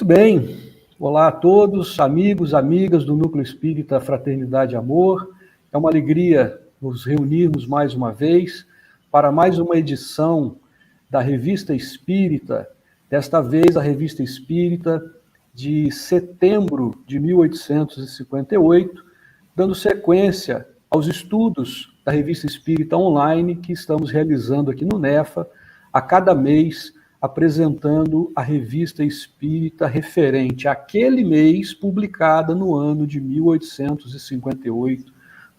Muito bem. Olá a todos, amigos, amigas do Núcleo Espírita Fraternidade e Amor. É uma alegria nos reunirmos mais uma vez para mais uma edição da Revista Espírita, desta vez a Revista Espírita de setembro de 1858, dando sequência aos estudos da Revista Espírita Online que estamos realizando aqui no NEFA, a cada mês, apresentando a Revista Espírita referente àquele mês, publicada no ano de 1858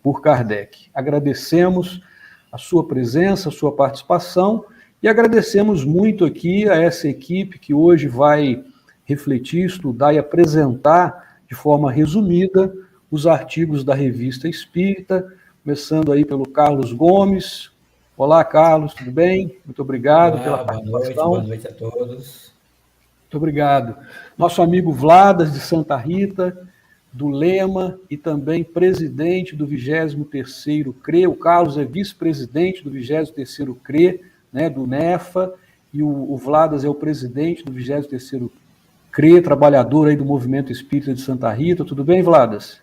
por Kardec. Agradecemos a sua presença, a sua participação e agradecemos muito aqui a essa equipe que hoje vai refletir, estudar e apresentar de forma resumida os artigos da Revista Espírita, começando aí pelo Carlos Gomes. Olá, Carlos, tudo bem? Muito obrigado pela participação. Boa noite a todos. Muito obrigado. Nosso amigo Vladas, de Santa Rita, do Lema, e também presidente do 23º CRE. O Carlos é vice-presidente do 23º CRE, né, do NEFA, e o Vladas é o presidente do 23º CRE, trabalhador aí do Movimento Espírita de Santa Rita. Tudo bem, Vladas?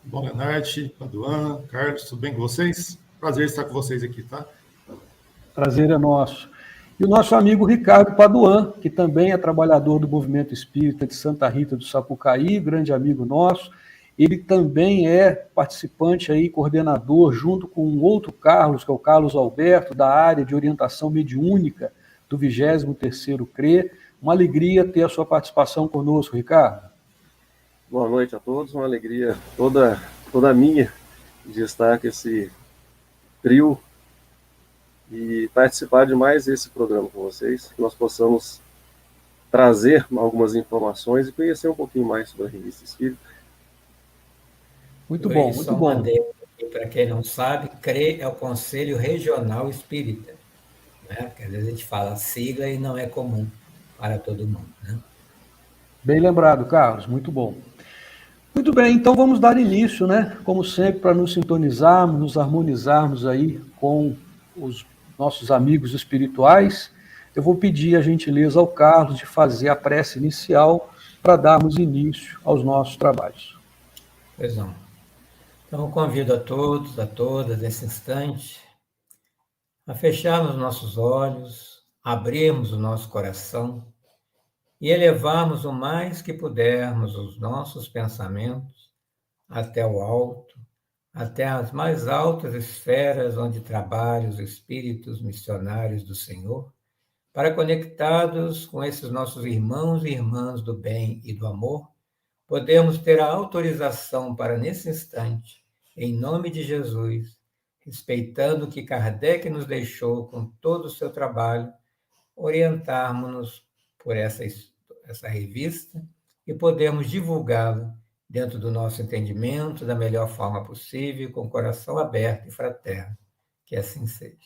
Bom, Leonardo, Paduan, Carlos, tudo bem com vocês? Prazer estar com vocês aqui, tá? Prazer é nosso. E o nosso amigo Ricardo Paduan, que também é trabalhador do Movimento Espírita de Santa Rita do Sapucaí, grande amigo nosso. Ele também é participante aí, coordenador, junto com um outro Carlos, que é o Carlos Alberto, da área de orientação mediúnica do 23º CRE. Uma alegria ter a sua participação conosco, Ricardo. Boa noite a todos, uma alegria toda minha de estar com esse trio e participar de mais esse programa com vocês, que nós possamos trazer algumas informações e conhecer um pouquinho mais sobre a Revista Espírita. Muito bom, muito bom. Para quem não sabe, CRE é o Conselho Regional Espírita, né? Porque às vezes a gente fala sigla e não é comum para todo mundo, né? Bem lembrado, Carlos, muito bom. Muito bem, então vamos dar início, né? Como sempre, para nos sintonizarmos, nos harmonizarmos aí com os nossos amigos espirituais, eu vou pedir a gentileza ao Carlos de fazer a prece inicial para darmos início aos nossos trabalhos. Pois não. Então, eu convido a todos, a todas, nesse instante, a fecharmos nossos olhos, abrirmos o nosso coração e elevarmos o mais que pudermos os nossos pensamentos até o alto, até as mais altas esferas onde trabalham os espíritos missionários do Senhor, para, conectados com esses nossos irmãos e irmãs do bem e do amor, podemos ter a autorização para, nesse instante, em nome de Jesus, respeitando o que Kardec nos deixou com todo o seu trabalho, orientarmos-nos por essa revista e podemos divulgá-la dentro do nosso entendimento, da melhor forma possível, com o coração aberto e fraterno. Que assim seja.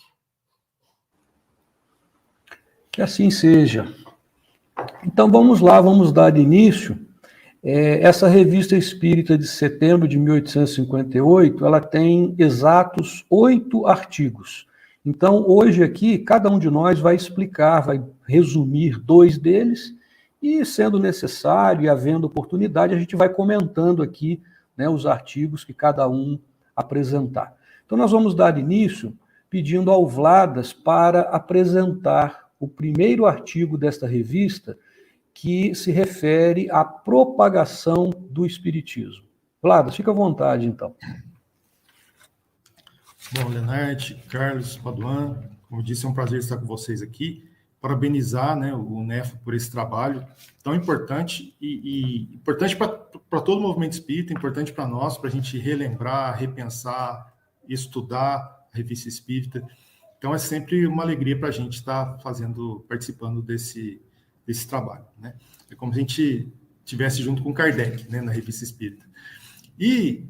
Que assim seja. Então vamos lá, vamos dar início. Essa Revista Espírita de setembro de 1858, ela tem exatos 8 artigos. Então, hoje aqui, cada um de nós vai explicar, vai resumir 2 deles, e, sendo necessário e havendo oportunidade, a gente vai comentando aqui, né, os artigos que cada um apresentar. Então, nós vamos dar início pedindo ao Vladas para apresentar o primeiro artigo desta revista, que se refere à propagação do Espiritismo. Vladas, fica à vontade, então. Bom, Leonardo, Carlos, Paduan, como eu disse, é um prazer estar com vocês aqui. Parabenizar, né, o NEFA por esse trabalho tão importante e importante para todo o movimento espírita, importante para nós, para a gente relembrar, repensar, estudar a Revista Espírita. Então é sempre uma alegria para a gente estar participando desse trabalho, né? É como se a gente estivesse junto com Kardec, né, na Revista Espírita. E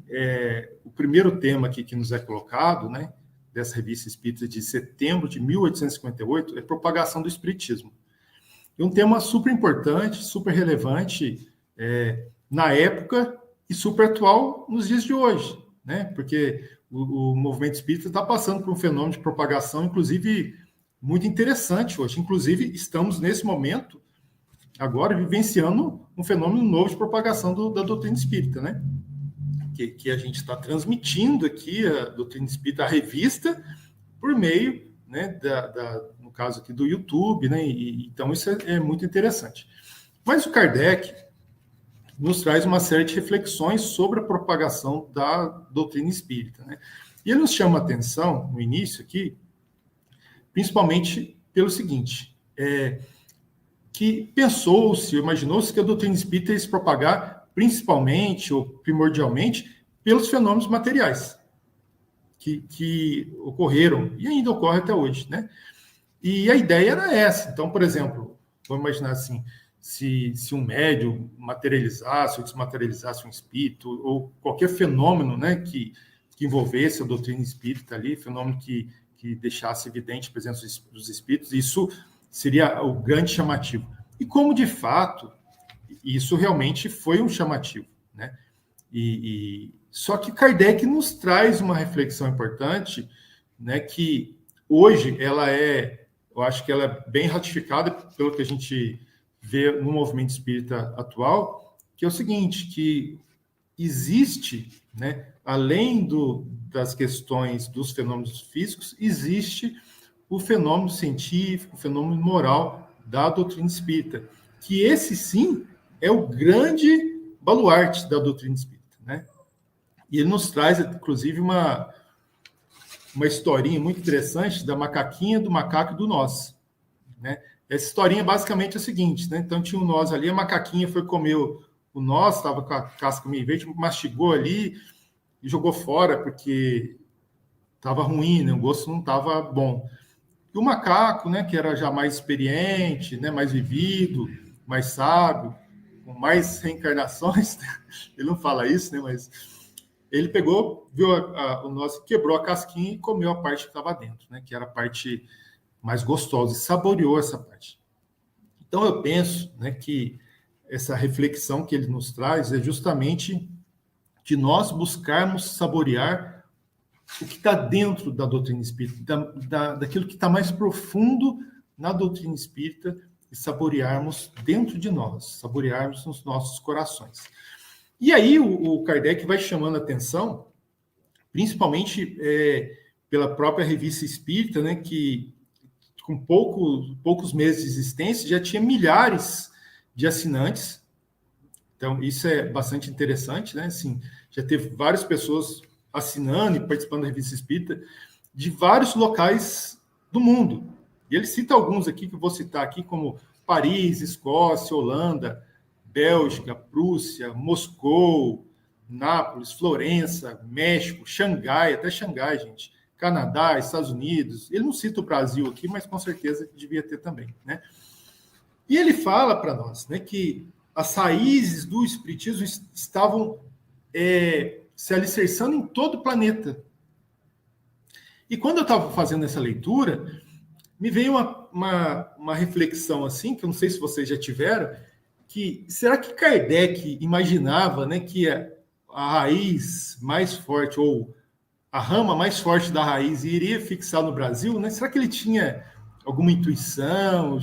o primeiro tema aqui que nos é colocado, né, dessa Revista Espírita de setembro de 1858, é propagação do Espiritismo. E um tema super importante, super relevante na época e super atual nos dias de hoje, né? Porque o movimento espírita está passando por um fenômeno de propagação, inclusive, muito interessante hoje. Inclusive, estamos, nesse momento, agora vivenciando um fenômeno novo de propagação da doutrina espírita, né? Que a gente está transmitindo aqui a doutrina espírita, a revista, por meio, né, no caso aqui do YouTube, né? Então isso é muito interessante. Mas o Kardec nos traz uma série de reflexões sobre a propagação da doutrina espírita, né? E ele nos chama a atenção, no início aqui, principalmente pelo seguinte, que pensou-se, imaginou-se que a doutrina espírita ia se propagar principalmente ou primordialmente pelos fenômenos materiais que ocorreram e ainda ocorre até hoje, né? E a ideia era essa. Então, por exemplo, vamos imaginar assim, se um médium materializasse ou desmaterializasse um espírito, ou qualquer fenômeno, né, que envolvesse a doutrina espírita ali, fenômeno que deixasse evidente a presença dos espíritos, isso seria o grande chamativo. E como, de fato, isso realmente foi um chamativo, né? Só que Kardec nos traz uma reflexão importante, né, que hoje eu acho que ela é bem ratificada pelo que a gente vê no movimento espírita atual, que é o seguinte, que existe, né, além das questões dos fenômenos físicos, existe o fenômeno científico, o fenômeno moral da doutrina espírita, que esse sim é o grande baluarte da doutrina espírita, né? E ele nos traz, inclusive, uma historinha muito interessante da macaquinha, do macaco e do nós, né? Essa historinha basicamente é a seguinte, né? Então tinha um nós ali, a macaquinha foi comer o nós, estava com a casca meio verde, mastigou ali e jogou fora porque estava ruim, né? O gosto não estava bom. E o macaco, né, que era já mais experiente, né, mais vivido, mais sábio, com mais reencarnações, ele não fala isso, né, mas ele pegou, viu o nosso, quebrou a casquinha e comeu a parte que estava dentro, né, que era a parte mais gostosa, e saboreou essa parte. Então eu penso, né, que essa reflexão que ele nos traz é justamente de nós buscarmos saborear o que está dentro da doutrina espírita, daquilo que está mais profundo na doutrina espírita, e saborearmos dentro de nós, saborearmos nos nossos corações. E aí o Kardec vai chamando a atenção, principalmente pela própria revista espírita, né, que com poucos meses de existência já tinha milhares de assinantes. Então isso é bastante interessante, né? Assim, já teve várias pessoas assinando e participando da revista espírita de vários locais do mundo. E ele cita alguns aqui, que eu vou citar aqui, como Paris, Escócia, Holanda, Bélgica, Prússia, Moscou, Nápoles, Florença, México, Xangai, até Xangai, gente, Canadá, Estados Unidos. Ele não cita o Brasil aqui, mas com certeza devia ter também, né? E ele fala para nós, né, que as raízes do espiritismo estavam se alicerçando em todo o planeta. E quando eu estava fazendo essa leitura, me veio uma reflexão assim, que eu não sei se vocês já tiveram, que será que Kardec imaginava, né, que a raiz mais forte, ou a rama mais forte da raiz, iria fixar no Brasil, né? Será que ele tinha alguma intuição?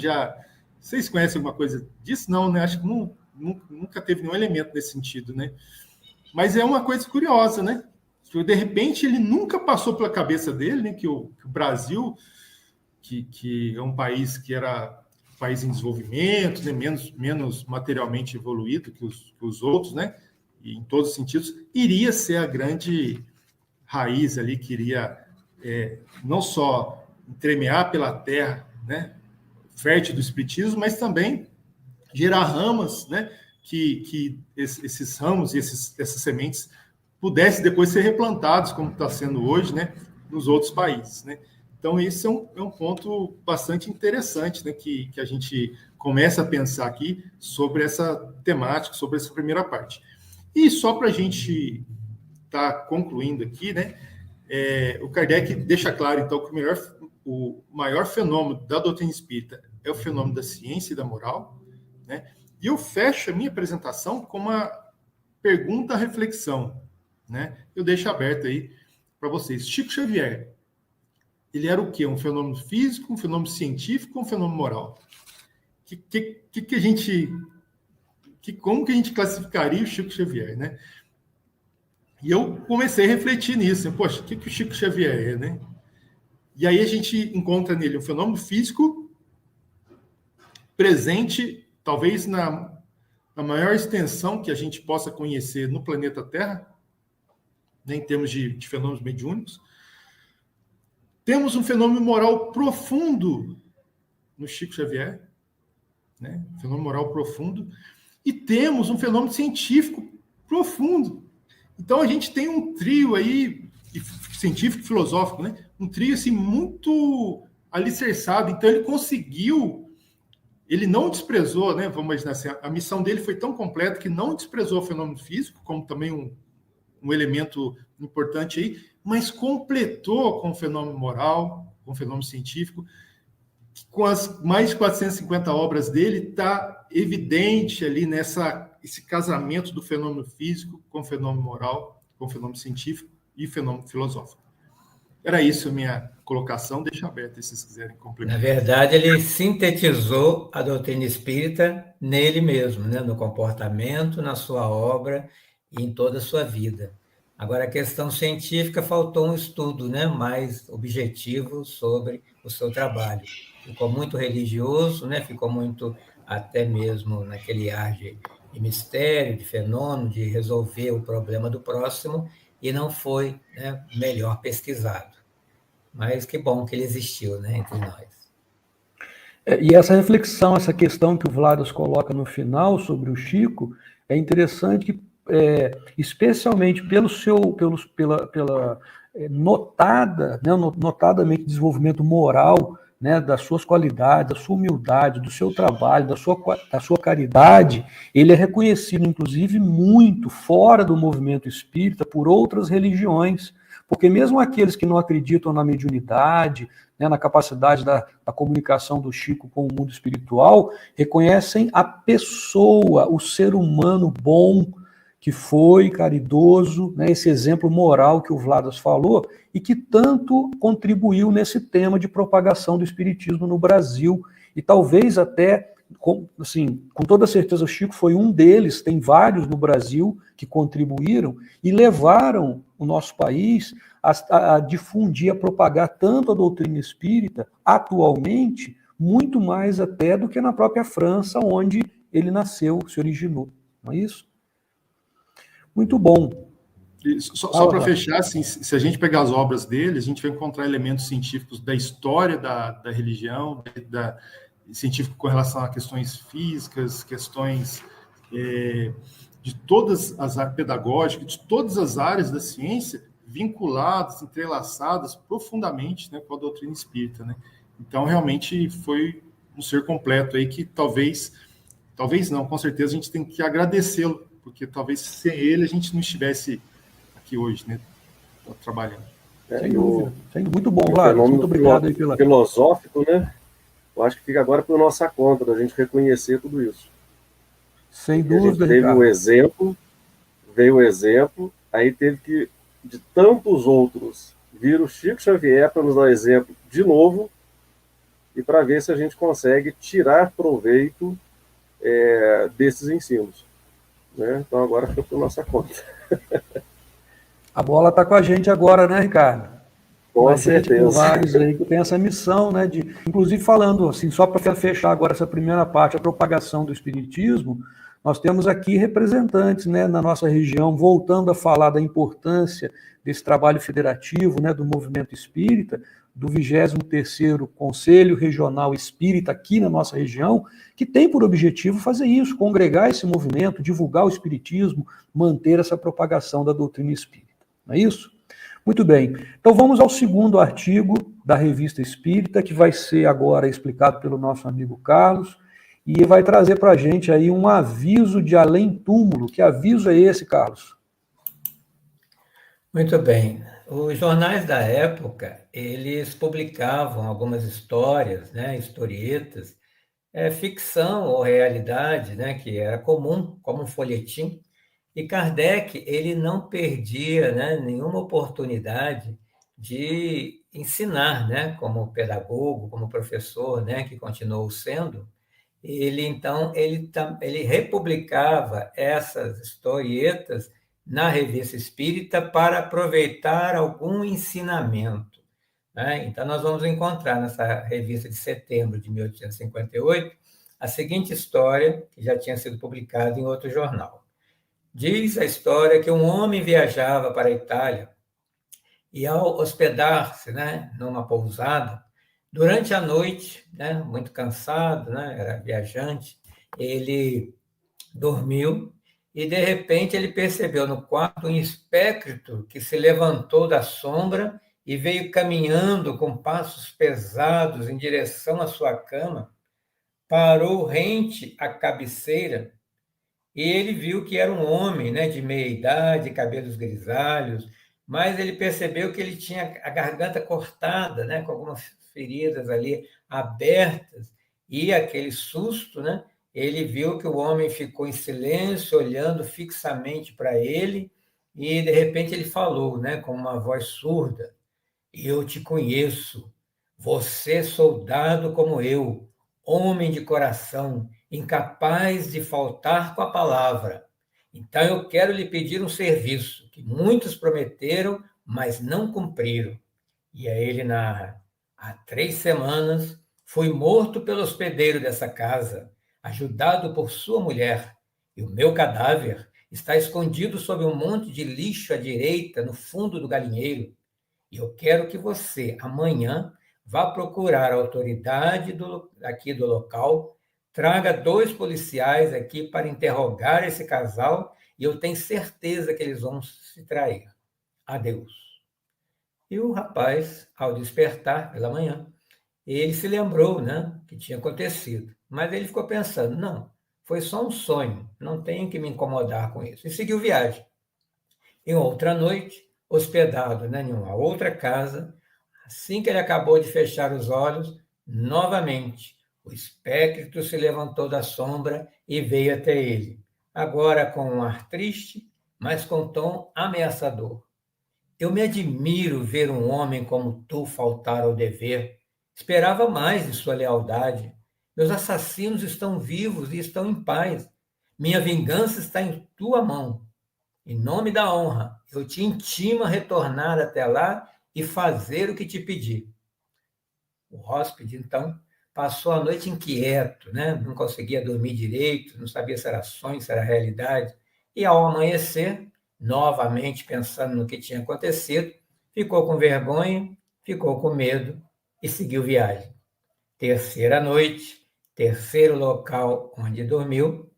Vocês conhecem alguma coisa disso? Não, né? Acho que nunca teve nenhum elemento nesse sentido, né? Mas é uma coisa curiosa, né? De repente, ele nunca passou pela cabeça dele, né, que o Brasil, que é um país que era um país em desenvolvimento, né, menos materialmente evoluído que os outros, né, e em todos os sentidos, iria ser a grande raiz ali, que iria não só entremear pela terra, né, fértil do espiritismo, mas também gerar ramas, né, que esses ramos e essas sementes pudessem depois ser replantados, como está sendo hoje, né, nos outros países, né? Então, esse é um ponto bastante interessante, né, que a gente começa a pensar aqui sobre essa temática, sobre essa primeira parte. E só para a gente estar concluindo aqui, né, o Kardec deixa claro, então, que o maior fenômeno da doutrina espírita é o fenômeno da ciência e da moral, né? E eu fecho a minha apresentação com uma pergunta-reflexão, né? Eu deixo aberto aí para vocês. Chico Xavier, ele era o quê? Um fenômeno físico, um fenômeno científico ou um fenômeno moral? a gente... como que a gente classificaria o Chico Xavier, né? E eu comecei a refletir nisso. Poxa, o que o Chico Xavier é, né? E aí a gente encontra nele um fenômeno físico presente, talvez na maior extensão que a gente possa conhecer no planeta Terra, né, em termos de fenômenos mediúnicos. Temos um fenômeno moral profundo no Chico Xavier, né? Fenômeno moral profundo. E temos um fenômeno científico profundo. Então, a gente tem um trio aí, científico e filosófico, né? Um trio assim, muito alicerçado. Então, ele conseguiu, ele não desprezou, né? Vamos imaginar assim, a missão dele foi tão completa que não desprezou o fenômeno físico, como também um elemento importante aí, mas completou com o fenômeno moral, com o fenômeno científico. Com as mais de 450 obras dele, está evidente ali esse casamento do fenômeno físico com o fenômeno moral, com o fenômeno científico e fenômeno filosófico. Era isso a minha colocação, deixa aberto se vocês quiserem complementar. Na verdade, ele sintetizou a doutrina espírita nele mesmo, né? No comportamento, na sua obra e em toda a sua vida. Agora, a questão científica, faltou um estudo, né, mais objetivo sobre o seu trabalho. Ficou muito religioso, né, ficou muito até mesmo naquele ar de mistério, de fenômeno, de resolver o problema do próximo, e não foi, né, melhor pesquisado. Mas que bom que ele existiu, né, entre nós. E essa reflexão, essa questão que o Vladas coloca no final sobre o Chico, é interessante que especialmente pela notadamente desenvolvimento moral, né, das suas qualidades, da sua humildade, do seu trabalho, da sua caridade, ele é reconhecido, inclusive, muito fora do movimento espírita por outras religiões, porque mesmo aqueles que não acreditam na mediunidade, né, na capacidade da comunicação do Chico com o mundo espiritual, reconhecem a pessoa, o ser humano bom, que foi caridoso, né, esse exemplo moral que o Vladas falou, e que tanto contribuiu nesse tema de propagação do espiritismo no Brasil. E talvez até, com toda certeza, o Chico foi um deles, tem vários no Brasil que contribuíram e levaram o nosso país a difundir, a propagar tanto a doutrina espírita, atualmente, muito mais até do que na própria França, onde ele nasceu, se originou. Não é isso? Muito bom. Só para fechar, assim, se a gente pegar as obras dele, a gente vai encontrar elementos científicos da história da religião, científico com relação a questões físicas, questões de todas as áreas pedagógicas, de todas as áreas da ciência, vinculadas, entrelaçadas profundamente, né, com a doutrina espírita, né? Então, realmente, foi um ser completo aí que talvez não, com certeza a gente tem que agradecê-lo, porque talvez sem ele a gente não estivesse aqui hoje, né, trabalhando. Sem dúvida. Muito bom, Vlad. Muito obrigado aí pela... filosófico, né? Eu acho que fica agora por nossa conta, da gente reconhecer tudo isso. Sem dúvida, Ricardo. Veio o exemplo, aí teve que, de tantos outros, vir o Chico Xavier para nos dar exemplo de novo e para ver se a gente consegue tirar proveito desses ensinos. Né? Então agora fica por nossa conta. A bola está com a gente agora, né, Ricardo? Com certeza. Vários aí que tem essa missão, né, inclusive falando assim, só para fechar agora essa primeira parte, a propagação do espiritismo, nós temos aqui representantes, né, na nossa região, voltando a falar da importância desse trabalho federativo, né, do movimento espírita, do 23º Conselho Regional Espírita aqui na nossa região, que tem por objetivo fazer isso, congregar esse movimento, divulgar o espiritismo, manter essa propagação da doutrina espírita. Não é isso? Muito bem. Então vamos ao segundo artigo da Revista Espírita, que vai ser agora explicado pelo nosso amigo Carlos, e vai trazer para a gente aí um aviso de além-túmulo. Que aviso é esse, Carlos? Muito bem. Os jornais da época, eles publicavam algumas histórias, né, historietas, ficção ou realidade, né, que era comum, como um folhetim. E Kardec, ele não perdia, né, nenhuma oportunidade de ensinar, né, como pedagogo, como professor, né, que continuou sendo, ele republicava essas historietas na Revista Espírita para aproveitar algum ensinamento, né? Então, nós vamos encontrar nessa revista de setembro de 1858 a seguinte história, que já tinha sido publicada em outro jornal. Diz a história que um homem viajava para a Itália e, ao hospedar-se, né, numa pousada, durante a noite, né, muito cansado, né, era viajante, ele dormiu e, de repente, ele percebeu no quarto um espectro que se levantou da sombra e veio caminhando com passos pesados em direção à sua cama, parou rente à cabeceira e ele viu que era um homem, né, de meia idade, cabelos grisalhos, mas ele percebeu que ele tinha a garganta cortada, né, com algumas feridas ali abertas, e aquele susto, né, ele viu que o homem ficou em silêncio, olhando fixamente para ele, e de repente ele falou, né, com uma voz surda: eu te conheço, você soldado como eu, homem de coração, incapaz de faltar com a palavra. Então eu quero lhe pedir um serviço que muitos prometeram, mas não cumpriram. E aí ele narra: há 3 semanas fui morto pelo hospedeiro dessa casa, ajudado por sua mulher, e o meu cadáver está escondido sob um monte de lixo à direita, no fundo do galinheiro. E eu quero que você, amanhã, vá procurar a autoridade aqui do local, traga 2 policiais aqui para interrogar esse casal, e eu tenho certeza que eles vão se trair. Adeus. E o rapaz, ao despertar pela manhã, ele se lembrou, né, que tinha acontecido. Mas ele ficou pensando: não, foi só um sonho, não tenho que me incomodar com isso. E seguiu viagem. Em outra noite, hospedado, né, em uma outra casa, assim que ele acabou de fechar os olhos, novamente o espectro se levantou da sombra e veio até ele, agora com um ar triste, mas com tom ameaçador. Eu me admiro ver um homem como tu faltar ao dever. Esperava mais de sua lealdade. Meus assassinos estão vivos e estão em paz. Minha vingança está em tua mão. Em nome da honra, eu te intimo a retornar até lá e fazer o que te pedi. O hóspede, então, passou a noite inquieto, né? Não conseguia dormir direito, não sabia se era sonho, se era realidade. E, ao amanhecer, novamente pensando no que tinha acontecido, ficou com vergonha, ficou com medo e seguiu viagem. Terceira noite, terceiro local onde dormiu,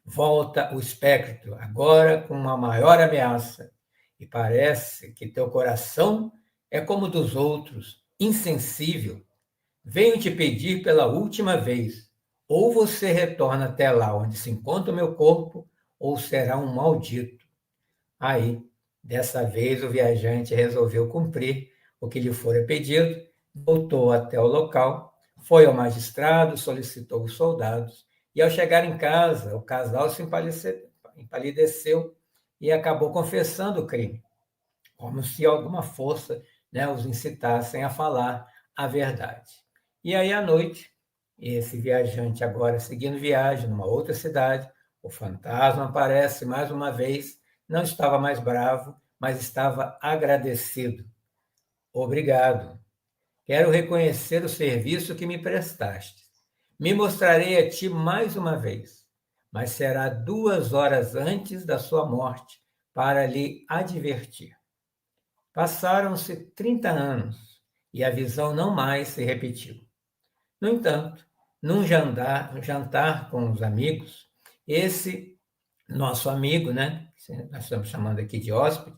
volta o espectro, agora com uma maior ameaça. E parece que teu coração é como o dos outros, insensível. Venho te pedir pela última vez: ou você retorna até lá onde se encontra o meu corpo, ou será um maldito. Aí, dessa vez, o viajante resolveu cumprir o que lhe fora pedido, voltou até o local, foi ao magistrado, solicitou os soldados, e ao chegar em casa, o casal se empalideceu e acabou confessando o crime, como se alguma força, né, os incitassem a falar a verdade. E aí, à noite, esse viajante, agora seguindo viagem numa outra cidade, o fantasma aparece mais uma vez. Não estava mais bravo, mas estava agradecido. Obrigado. Quero reconhecer o serviço que me prestaste. Me mostrarei a ti mais uma vez, mas será 2 horas antes da sua morte, para lhe advertir. Passaram-se 30 anos e a visão não mais se repetiu. No entanto, num jantar com os amigos, esse nosso amigo, né, nós estamos chamando aqui de hóspede,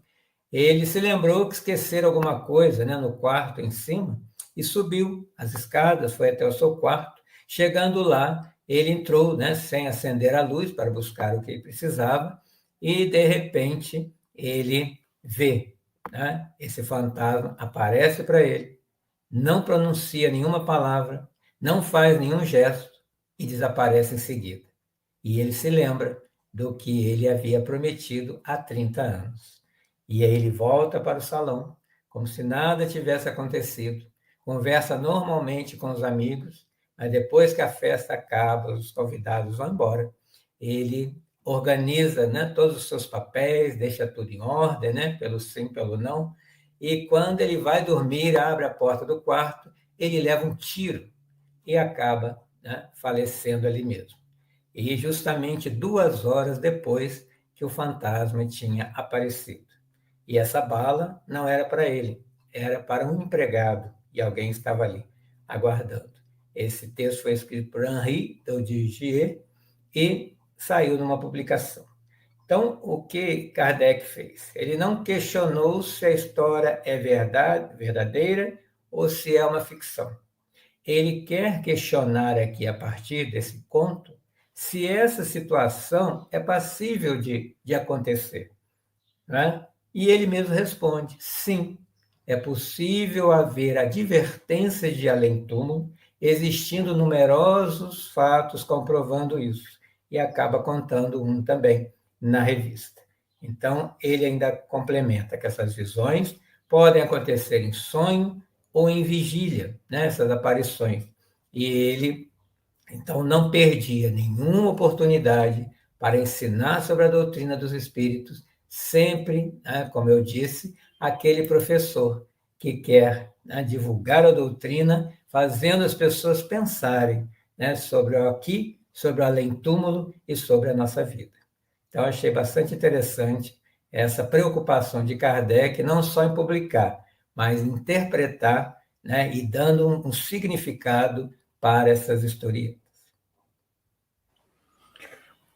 ele se lembrou que esquecera alguma coisa, né, no quarto em cima e subiu as escadas, foi até o seu quarto. Chegando lá, ele entrou, né, sem acender a luz para buscar o que ele precisava e, de repente, ele vê, né, esse fantasma aparece para ele, não pronuncia nenhuma palavra, não faz nenhum gesto e desaparece em seguida. E ele se lembra do que ele havia prometido há 30 anos. E aí ele volta para o salão, como se nada tivesse acontecido, conversa normalmente com os amigos, Mas depois que a festa acaba, os convidados vão embora, ele organiza, né, todos os seus papéis, deixa tudo em ordem, né, pelo sim, pelo não, e quando ele vai dormir, abre a porta do quarto, ele leva um tiro e acaba, né, falecendo ali mesmo. E justamente 2 horas depois que o fantasma tinha aparecido. E essa bala não era para ele, era para um empregado, e alguém estava ali, aguardando. Esse texto foi escrito por Henri Daudigier e saiu numa publicação. Então, o que Kardec fez? Ele não questionou se a história é verdadeira ou se é uma ficção. Ele quer questionar aqui, a partir desse conto, se essa situação é passível de acontecer, né? E ele mesmo responde, sim, é possível haver advertências de além-túmulo, existindo numerosos fatos comprovando isso, e acaba contando um também na revista. Então, ele ainda complementa que essas visões podem acontecer em sonho ou em vigília, né, essas aparições. E ele, então, não perdia nenhuma oportunidade para ensinar sobre a doutrina dos espíritos, sempre, né, como eu disse, aquele professor que quer, né, divulgar a doutrina, fazendo as pessoas pensarem, né, sobre o aqui, sobre o além-túmulo e sobre a nossa vida. Então, achei bastante interessante essa preocupação de Kardec, não só em publicar, mas em interpretar, né, e dando um significado para essas historietas.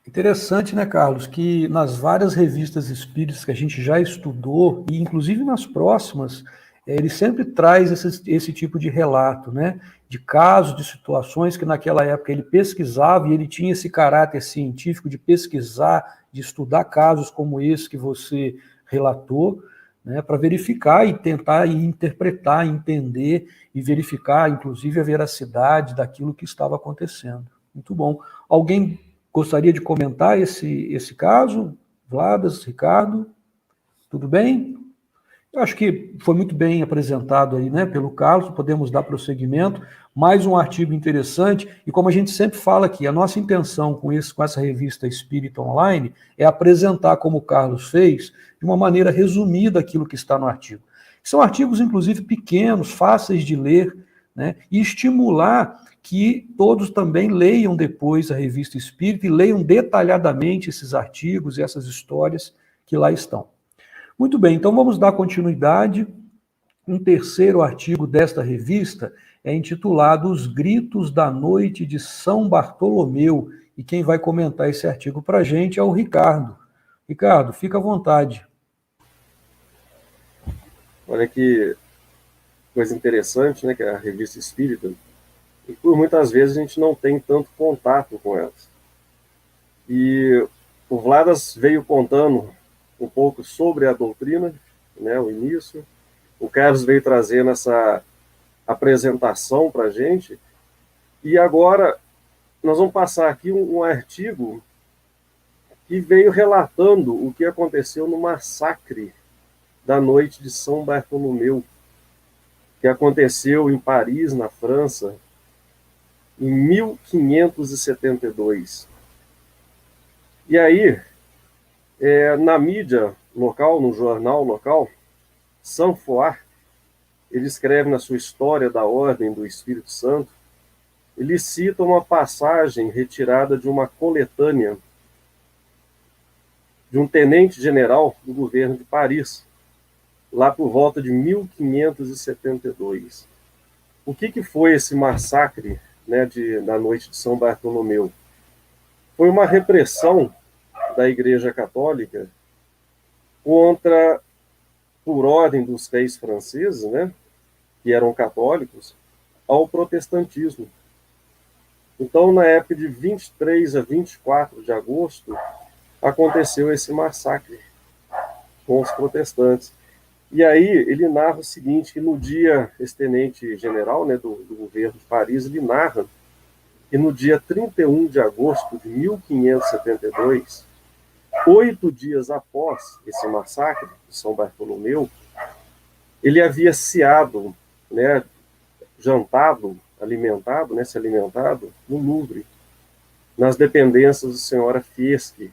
Interessante, né, Carlos, que nas várias revistas espíritas que a gente já estudou, e inclusive nas próximas, ele sempre traz esse tipo de relato, né, de casos, de situações que naquela época ele pesquisava e ele tinha esse caráter científico de pesquisar, de estudar casos como esse que você relatou, né, para verificar e tentar interpretar, entender e verificar, inclusive, a veracidade daquilo que estava acontecendo. Muito bom. Alguém gostaria de comentar esse caso? Vladas, Ricardo, tudo bem? Eu acho que foi muito bem apresentado aí, né, pelo Carlos, podemos dar prosseguimento. Mais um artigo interessante, e como a gente sempre fala aqui, a nossa intenção com essa revista Espírita Online é apresentar, como o Carlos fez, de uma maneira resumida aquilo que está no artigo. São artigos, inclusive, pequenos, fáceis de ler, né, e estimular que todos também leiam depois a revista Espírita e leiam detalhadamente esses artigos e essas histórias que lá estão. Muito bem, então vamos dar continuidade. Um terceiro artigo desta revista é intitulado Os Gritos da Noite de São Bartolomeu, e quem vai comentar esse artigo para a gente é o Ricardo. Ricardo, fica à vontade. Olha que coisa interessante, né, que é a revista Espírita, e por muitas vezes a gente não tem tanto contato com elas. E o Vladas veio contando um pouco sobre a doutrina, né, o início. O Carlos veio trazendo essa apresentação para a gente. E agora nós vamos passar aqui um artigo que veio relatando o que aconteceu no massacre da noite de São Bartolomeu, que aconteceu em Paris, na França, em 1572. E aí, na mídia local, no jornal local, Saint-Foix, ele escreve na sua História da Ordem do Espírito Santo, ele cita uma passagem retirada de uma coletânea de um tenente-general do governo de Paris, lá por volta de 1572. O que foi esse massacre, né, da noite de São Bartolomeu? Foi uma repressão da Igreja Católica contra, por ordem dos reis franceses, né, que eram católicos, ao protestantismo. Então, na época de 23 a 24 de agosto, aconteceu esse massacre com os protestantes. E aí ele narra o seguinte, que no dia, esse tenente-general, né, do governo de Paris, ele narra que no dia 31 de agosto de 1572, 8 dias após esse massacre de São Bartolomeu, ele havia ceado, né, jantado alimentado, né, se alimentado no Louvre, nas dependências da senhora Fieschi.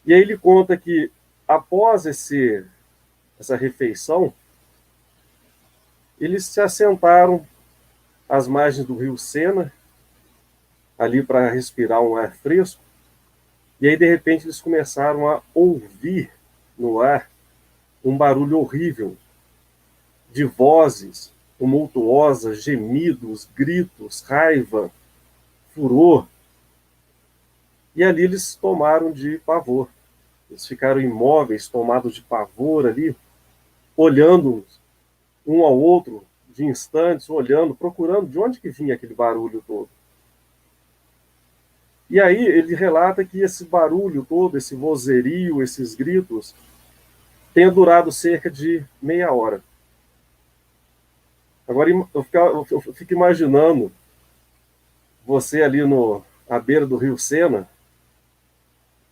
E aí ele conta que, após essa refeição, eles se assentaram às margens do rio Sena, ali para respirar um ar fresco, e aí, de repente, eles começaram a ouvir no ar um barulho horrível de vozes tumultuosas, gemidos, gritos, raiva, furor. E ali eles tomaram de pavor. Eles ficaram imóveis, tomados de pavor ali, olhando um ao outro de instantes, olhando, procurando de onde que vinha aquele barulho todo. E aí ele relata que esse barulho todo, esse vozerio, esses gritos, tenha durado cerca de meia hora. Agora eu fico imaginando você ali à beira do rio Sena,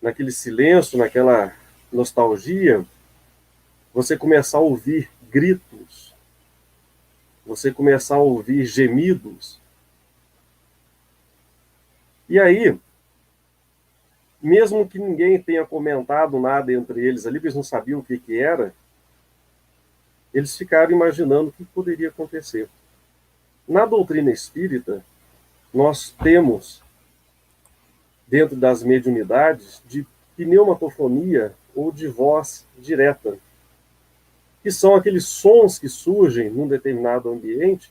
naquele silêncio, naquela nostalgia, você começar a ouvir gritos, você começar a ouvir gemidos. E aí, mesmo que ninguém tenha comentado nada entre eles ali, eles não sabiam o que era, eles ficaram imaginando o que poderia acontecer. Na doutrina espírita, nós temos, dentro das mediunidades, de pneumatofonia ou de voz direta, que são aqueles sons que surgem num determinado ambiente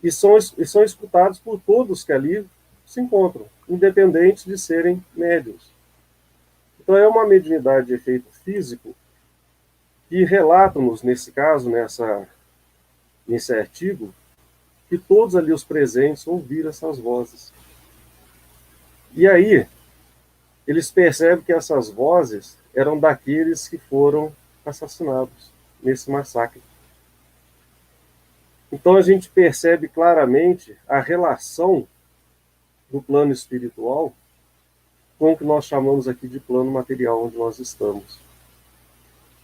e são escutados por todos que ali se encontram, independentes de serem médiuns. Então é uma mediunidade de efeito físico que relata-nos, nesse caso, nesse artigo, que todos ali os presentes ouviram essas vozes. E aí, eles percebem que essas vozes eram daqueles que foram assassinados nesse massacre. Então a gente percebe claramente a relação do plano espiritual com o que nós chamamos aqui de plano material, onde nós estamos.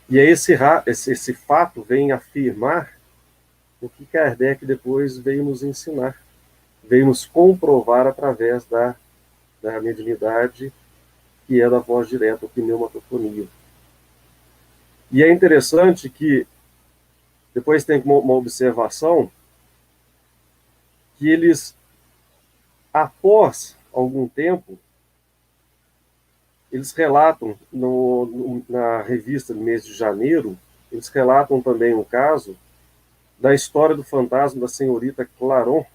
E aí esse fato vem afirmar o que Kardec depois veio nos ensinar, veio nos comprovar através da mediunidade, que é da voz direta, a pneumatofonia. E é interessante que depois tem uma observação que eles, após algum tempo, eles relatam na revista do mês de janeiro, eles relatam também um caso da história do fantasma da senhorita Claron,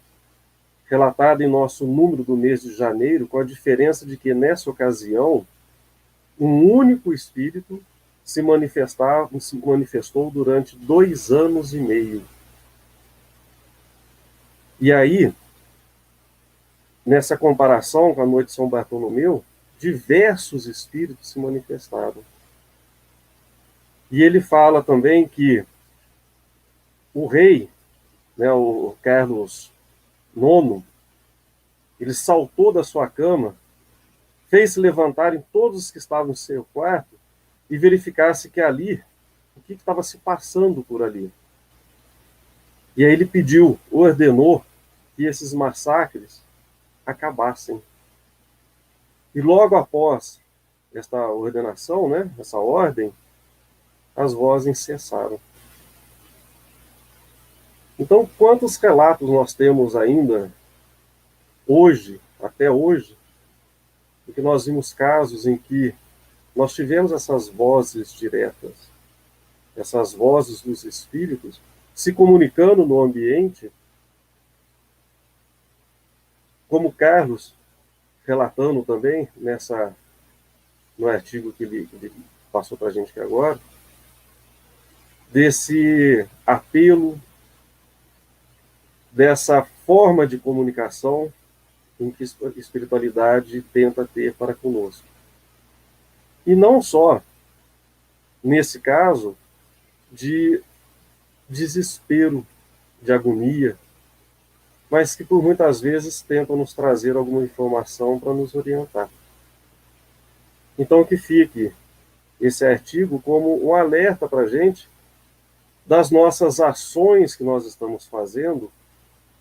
relatada em nosso número do mês de janeiro, com a diferença de que, nessa ocasião, um único espírito se manifestou durante 2 anos e meio. E aí, nessa comparação com a noite de São Bartolomeu, diversos espíritos se manifestaram. E ele fala também que o rei, né, o Carlos IX, ele saltou da sua cama, fez-se levantarem todos os que estavam no seu quarto e verificasse que ali, o que estava se passando por ali. E aí ele ordenou que esses massacres acabassem. E logo após esta ordenação, né, essa ordem, as vozes cessaram. Então, quantos relatos nós temos ainda hoje, até hoje, em que nós vimos casos em que nós tivemos essas vozes diretas, essas vozes dos espíritos, se comunicando no ambiente, como Carlos, relatando também no artigo que ele passou para a gente aqui agora, desse apelo, dessa forma de comunicação em que a espiritualidade tenta ter para conosco. E não só, nesse caso, de desespero, de agonia, mas que por muitas vezes tentam nos trazer alguma informação para nos orientar. Então que fique esse artigo como um alerta para a gente das nossas ações que nós estamos fazendo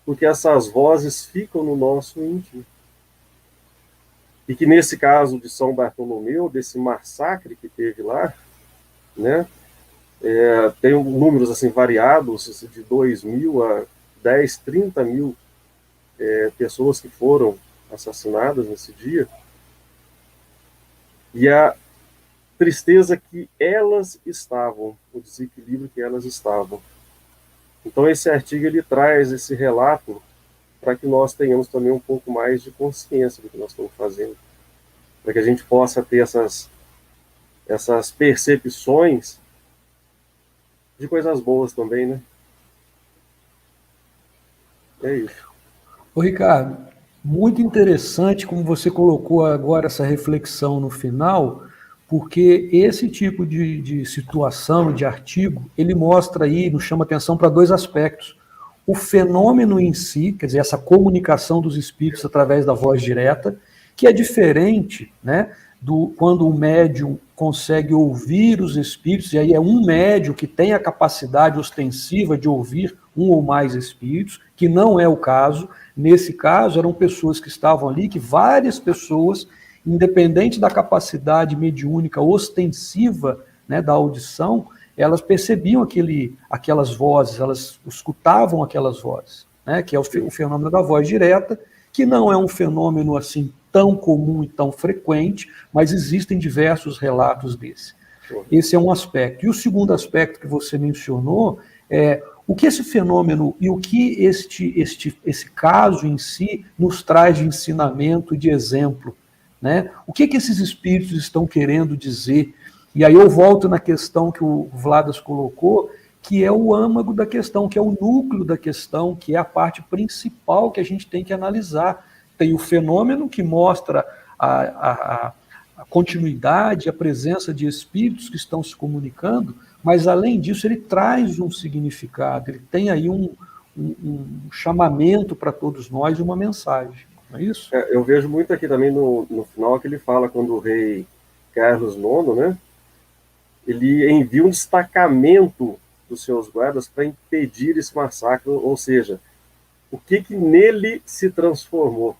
porque essas vozes ficam no nosso íntimo. E que nesse caso de São Bartolomeu, desse massacre que teve lá, né, tem números assim variados, de 2.000 a 10, 30 mil pessoas que foram assassinadas nesse dia, e a tristeza que elas estavam, o desequilíbrio que elas estavam. Então esse artigo ele traz esse relato para que nós tenhamos também um pouco mais de consciência do que nós estamos fazendo, para que a gente possa ter essas percepções de coisas boas também, né? É isso. Ô, Ricardo, muito interessante como você colocou agora essa reflexão no final, porque esse tipo de situação, de artigo, ele mostra aí, nos chama atenção para dois aspectos. O fenômeno em si, quer dizer, essa comunicação dos espíritos através da voz direta, que é diferente, né, quando o médium consegue ouvir os espíritos, e aí é um médium que tem a capacidade ostensiva de ouvir um ou mais espíritos, que não é o caso. Nesse caso, eram pessoas que estavam ali, que várias pessoas, independente da capacidade mediúnica ostensiva, né, da audição, elas percebiam aquelas vozes, elas escutavam aquelas vozes, né, que é o fenômeno da voz direta, que não é um fenômeno assim tão comum e tão frequente, mas existem diversos relatos desse. Esse é um aspecto. E o segundo aspecto que você mencionou é o que esse fenômeno e o que esse caso em si nos traz de ensinamento e de exemplo, né? O que esses espíritos estão querendo dizer? E aí eu volto na questão que o Vladas colocou, que é o âmago da questão, que é o núcleo da questão, que é a parte principal que a gente tem que analisar. Tem o fenômeno que mostra a continuidade, a presença de espíritos que estão se comunicando, mas além disso ele traz um significado, ele tem aí um chamamento para todos nós e uma mensagem, não é isso? Eu vejo muito aqui também no final que ele fala quando o rei Carlos IX, né, ele envia um destacamento dos seus guardas para impedir esse massacre, ou seja, o que nele se transformou?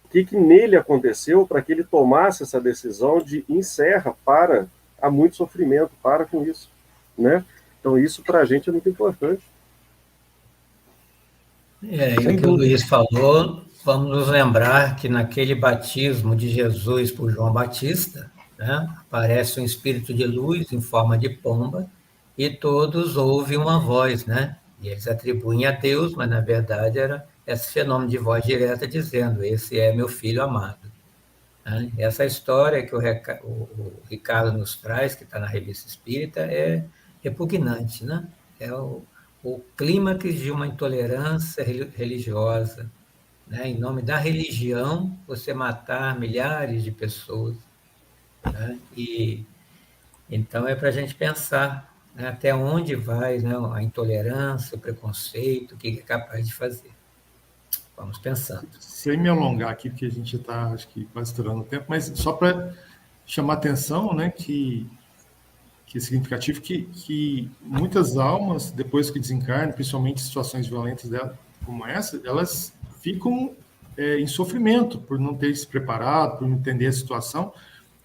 O que nele aconteceu para que ele tomasse essa decisão de encerra, há muito sofrimento, para com isso, né? Então isso para a gente é muito importante. E o que o Luiz falou, vamos nos lembrar que naquele batismo de Jesus por João Batista, né, aparece um espírito de luz em forma de pomba e todos ouvem uma voz, né? E eles atribuem a Deus, mas na verdade era esse fenômeno de voz direta dizendo: esse é meu filho amado. Né? Essa história que o Ricardo nos traz, que está na Revista Espírita, é repugnante, né? É o clímax de uma intolerância religiosa, né? Em nome da religião, você matar milhares de pessoas, né? E então é para a gente pensar, né, até onde vai, né, a intolerância, o preconceito, o que é capaz de fazer. Vamos pensando. Sem me alongar aqui, porque a gente está, acho que, quase estourando o tempo, mas só para chamar a atenção, né, que é significativo que muitas almas, depois que desencarnam, principalmente em situações violentas como essa, elas ficam em sofrimento por não ter se preparado, por não entender a situação.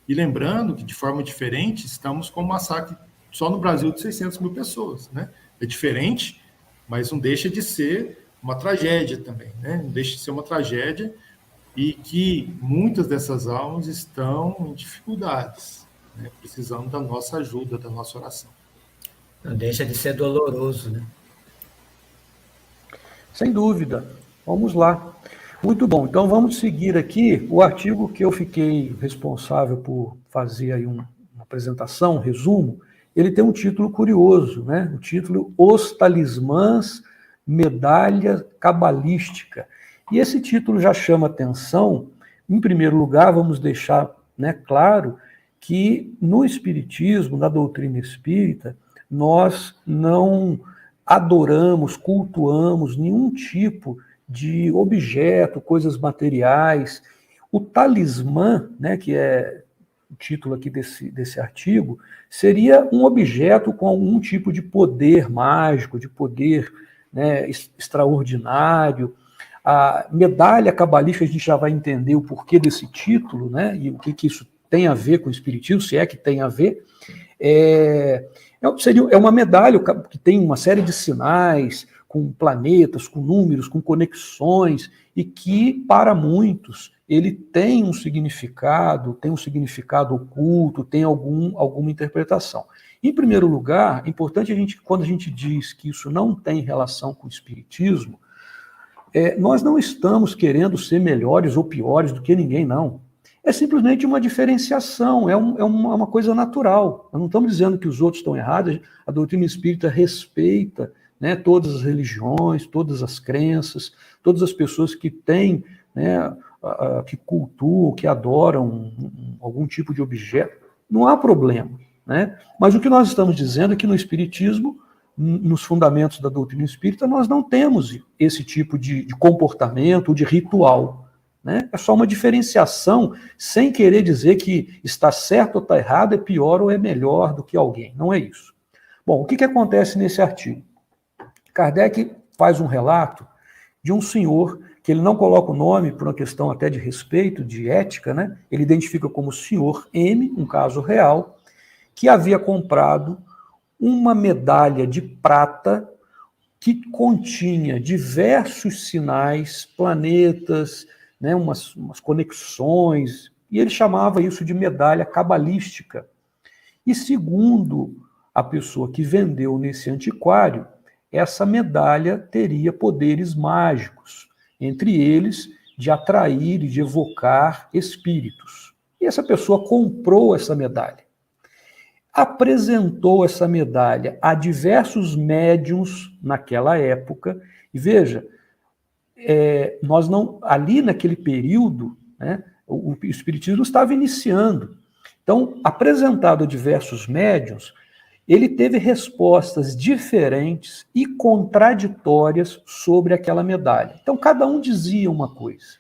E lembrando que, de forma diferente, estamos com um massacre só no Brasil de 600 mil pessoas, né? É diferente, mas não deixa de ser uma tragédia também, né? Não deixa de ser uma tragédia e que muitas dessas almas estão em dificuldades, né? Precisando da nossa ajuda, da nossa oração. Não deixa de ser doloroso, né? Sem dúvida. Vamos lá. Muito bom. Então vamos seguir aqui o artigo que eu fiquei responsável por fazer aí uma apresentação, um resumo. Ele tem um título curioso, né? O título Os Talismãs, Medalha Cabalística. E esse título já chama atenção. Em primeiro lugar, vamos deixar, né, claro que no Espiritismo, na doutrina espírita, nós não adoramos, cultuamos nenhum tipo de objeto, coisas materiais. O talismã, né, que é o título aqui desse artigo, seria um objeto com algum tipo de poder mágico, de poder né, extraordinário. A medalha cabalística, a gente já vai entender o porquê desse título, né, e o que isso tem a ver com o espiritismo, se é que tem a ver. É uma medalha que tem uma série de sinais, com planetas, com números, com conexões, e que, para muitos, ele tem um significado oculto, tem alguma interpretação. Em primeiro lugar, é importante quando a gente diz que isso não tem relação com o espiritismo, nós não estamos querendo ser melhores ou piores do que ninguém, não. É simplesmente uma diferenciação, é uma coisa natural. Nós não estamos dizendo que os outros estão errados, a doutrina espírita respeita, né, todas as religiões, todas as crenças, todas as pessoas que têm, né, que cultuam, que adoram algum tipo de objeto. Não há problema, né? Mas o que nós estamos dizendo é que no espiritismo, nos fundamentos da doutrina espírita, nós não temos esse tipo de comportamento, de ritual, né? É só uma diferenciação, sem querer dizer que está certo ou está errado, é pior ou é melhor do que alguém. Não é isso. Bom, o que acontece nesse artigo? Kardec faz um relato de um senhor, que ele não coloca o nome por uma questão até de respeito, de ética, né? Ele identifica como senhor M, um caso real, que havia comprado uma medalha de prata que continha diversos sinais, planetas, né, umas conexões, e ele chamava isso de medalha cabalística. E segundo a pessoa que vendeu nesse antiquário, essa medalha teria poderes mágicos, entre eles de atrair e de evocar espíritos. E essa pessoa comprou essa medalha. Apresentou essa medalha a diversos médiuns naquela época, e veja, ali naquele período, né, o espiritismo estava iniciando. Então, apresentado a diversos médiuns, ele teve respostas diferentes e contraditórias sobre aquela medalha. Então, cada um dizia uma coisa.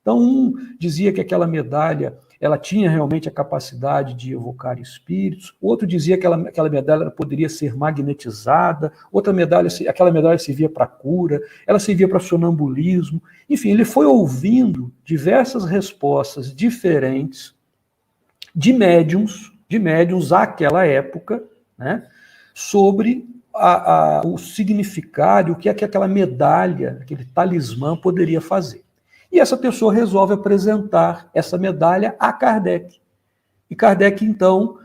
Então, um dizia que aquela medalha ela tinha realmente a capacidade de evocar espíritos, outro dizia que aquela medalha poderia ser magnetizada, aquela medalha servia para cura, ela servia para sonambulismo. Enfim, ele foi ouvindo diversas respostas diferentes de médiuns àquela época, né, sobre o significado, o que é que aquela medalha, aquele talismã poderia fazer. E essa pessoa resolve apresentar essa medalha a Kardec. E Kardec, então,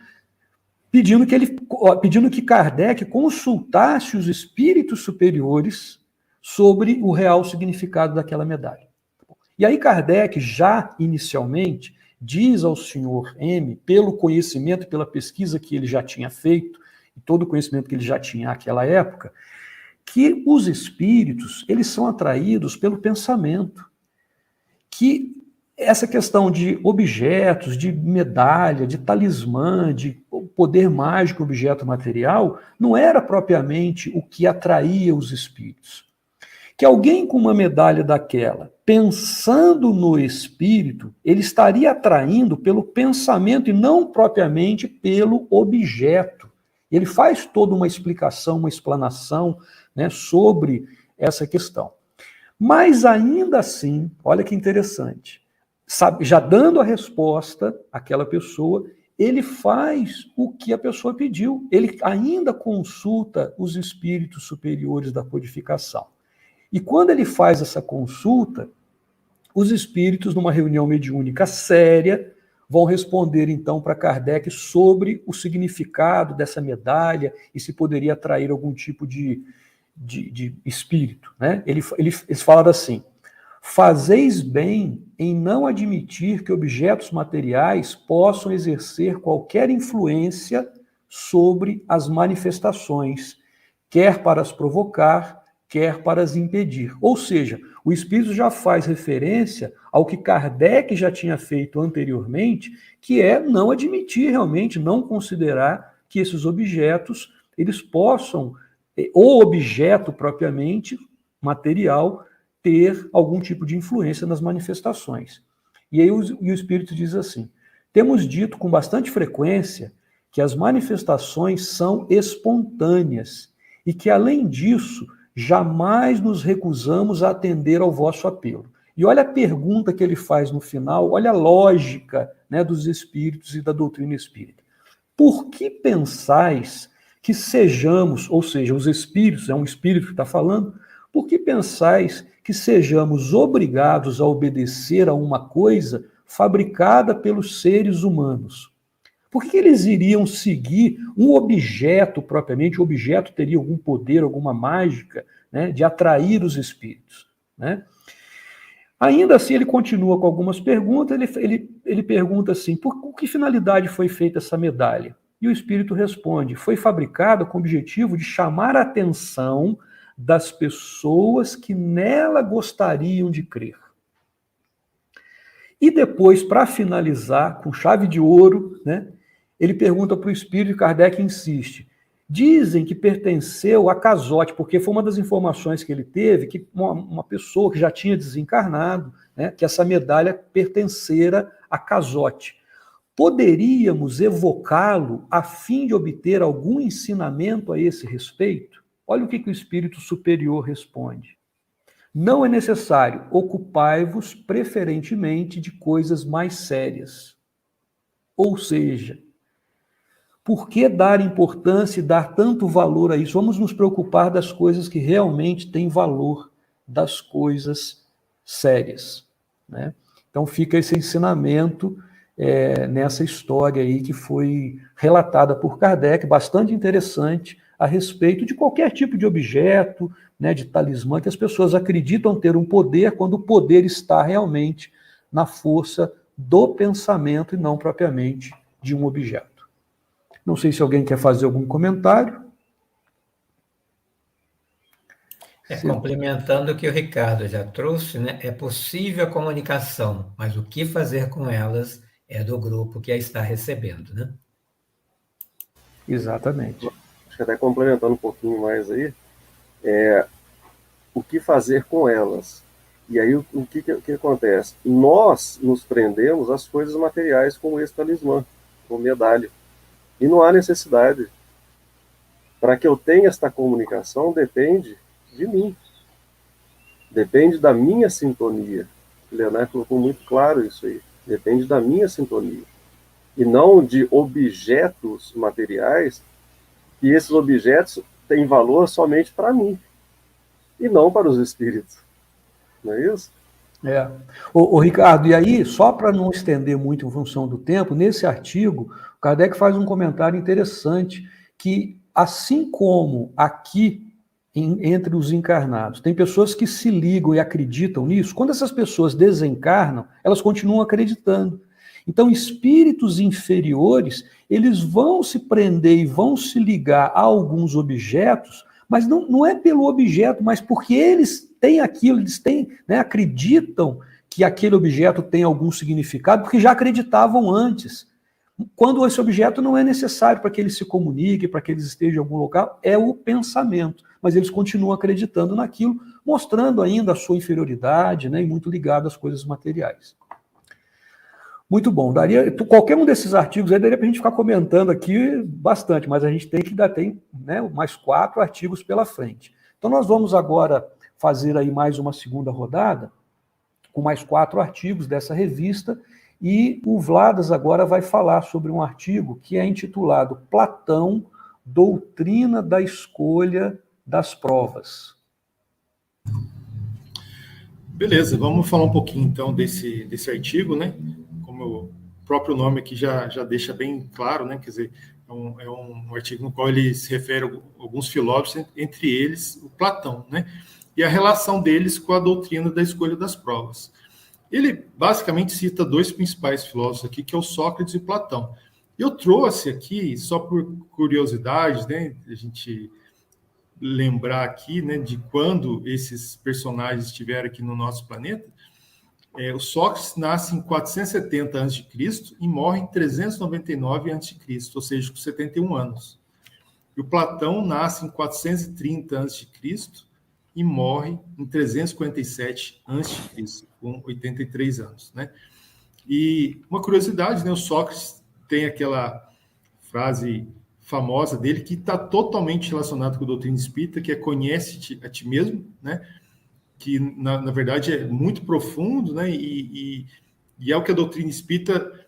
pedindo que Kardec consultasse os espíritos superiores sobre o real significado daquela medalha. E aí Kardec, já inicialmente, diz ao senhor M, pelo conhecimento, pela pesquisa que ele já tinha feito, e todo o conhecimento que ele já tinha naquela época, que os espíritos, eles são atraídos pelo pensamento. Que essa questão de objetos, de medalha, de talismã, de poder mágico, objeto material, não era propriamente o que atraía os espíritos. Que alguém com uma medalha daquela, pensando no espírito, ele estaria atraindo pelo pensamento e não propriamente pelo objeto. Ele faz toda uma explicação, uma explanação, né, sobre essa questão. Mas ainda assim, olha que interessante, já dando a resposta àquela pessoa, ele faz o que a pessoa pediu. Ele ainda consulta os espíritos superiores da codificação. E quando ele faz essa consulta, os espíritos, numa reunião mediúnica séria, vão responder então para Kardec sobre o significado dessa medalha e se poderia atrair algum tipo de espírito, né? Eles falaram assim: fazeis bem em não admitir que objetos materiais possam exercer qualquer influência sobre as manifestações, quer para as provocar, quer para as impedir. Ou seja, o espírito já faz referência ao que Kardec já tinha feito anteriormente, que é não admitir realmente, não considerar que esses objetos eles possam, o objeto propriamente material, ter algum tipo de influência nas manifestações. E aí o Espírito diz assim: temos dito com bastante frequência que as manifestações são espontâneas e que, além disso, jamais nos recusamos a atender ao vosso apelo. E olha a pergunta que ele faz no final, olha a lógica, né, dos espíritos e da doutrina espírita. Por que pensais que sejamos, ou seja, os espíritos, é um espírito que está falando, por que pensais que sejamos obrigados a obedecer a uma coisa fabricada pelos seres humanos? Por que eles iriam seguir um objeto propriamente? O objeto teria algum poder, alguma mágica, né, de atrair os espíritos, né? Ainda assim, ele continua com algumas perguntas. Ele pergunta assim: por que finalidade foi feita essa medalha? E o espírito responde: foi fabricada com o objetivo de chamar a atenção das pessoas que nela gostariam de crer. E depois, para finalizar, com chave de ouro, né, ele pergunta para o espírito, e Kardec insiste. Dizem que pertenceu a Cazote, porque foi uma das informações que ele teve, que uma pessoa que já tinha desencarnado, né, que essa medalha pertencera a Cazote. Poderíamos evocá-lo a fim de obter algum ensinamento a esse respeito? Olha o que o espírito superior responde. Não é necessário, ocupai-vos preferentemente de coisas mais sérias. Ou seja, por que dar importância e dar tanto valor a isso? Vamos nos preocupar das coisas que realmente têm valor, das coisas sérias, né? Então fica esse ensinamento nessa história aí que foi relatada por Kardec, bastante interessante, a respeito de qualquer tipo de objeto, né, de talismã, que as pessoas acreditam ter um poder, quando o poder está realmente na força do pensamento e não propriamente de um objeto. Não sei se alguém quer fazer algum comentário. Complementando o que o Ricardo já trouxe, né, é possível a comunicação, mas o que fazer com elas é do grupo que a está recebendo, né? Exatamente. Acho que até complementando um pouquinho mais aí, o que fazer com elas? E aí o que acontece? Nós nos prendemos às coisas materiais como esse talismã, como medalha. E não há necessidade. Para que eu tenha esta comunicação, depende de mim. Depende da minha sintonia. O Leonardo colocou muito claro isso aí. Depende da minha sintonia. E não de objetos materiais, e esses objetos têm valor somente para mim, e não para os espíritos. Não é isso? Ô, Ricardo, e aí, só para não estender muito em função do tempo, nesse artigo, o Kardec faz um comentário interessante, que assim como aqui, entre os encarnados, tem pessoas que se ligam e acreditam nisso, quando essas pessoas desencarnam, elas continuam acreditando. Então, espíritos inferiores, eles vão se prender e vão se ligar a alguns objetos, mas não é pelo objeto, mas porque eles têm aquilo, eles têm, né, acreditam que aquele objeto tem algum significado, porque já acreditavam antes. Quando esse objeto não é necessário para que eles se comuniquem, para que eles estejam em algum local, é o pensamento. Mas eles continuam acreditando naquilo, mostrando ainda a sua inferioridade, né, e muito ligado às coisas materiais. Muito bom. Qualquer um desses artigos aí daria para a gente ficar comentando aqui bastante, mas a gente tem né, mais 4 artigos pela frente. Então nós vamos agora fazer aí mais uma segunda rodada, com mais 4 artigos dessa revista, e o Vladas agora vai falar sobre um artigo que é intitulado Platão, Doutrina da Escolha das Provas. Beleza, vamos falar um pouquinho então desse artigo, né? Como o próprio nome aqui já deixa bem claro, né? Quer dizer, é um artigo no qual ele se refere a alguns filósofos, entre eles o Platão, né? E a relação deles com a doutrina da escolha das provas. Ele basicamente cita 2 principais filósofos aqui, que é o Sócrates e Platão. Eu trouxe aqui, só por curiosidade, né? A gente lembrar aqui, né, de quando esses personagens estiveram aqui no nosso planeta. O Sócrates nasce em 470 a.C. e morre em 399 a.C., ou seja, com 71 anos. E o Platão nasce em 430 a.C. e morre em 347 a.C., com 83 anos. Né? E uma curiosidade, né, o Sócrates tem aquela frase famosa dele, que está totalmente relacionada com a doutrina espírita, que é Conhece-te a ti mesmo, né? Que, na verdade, é muito profundo, né? E é o que a doutrina espírita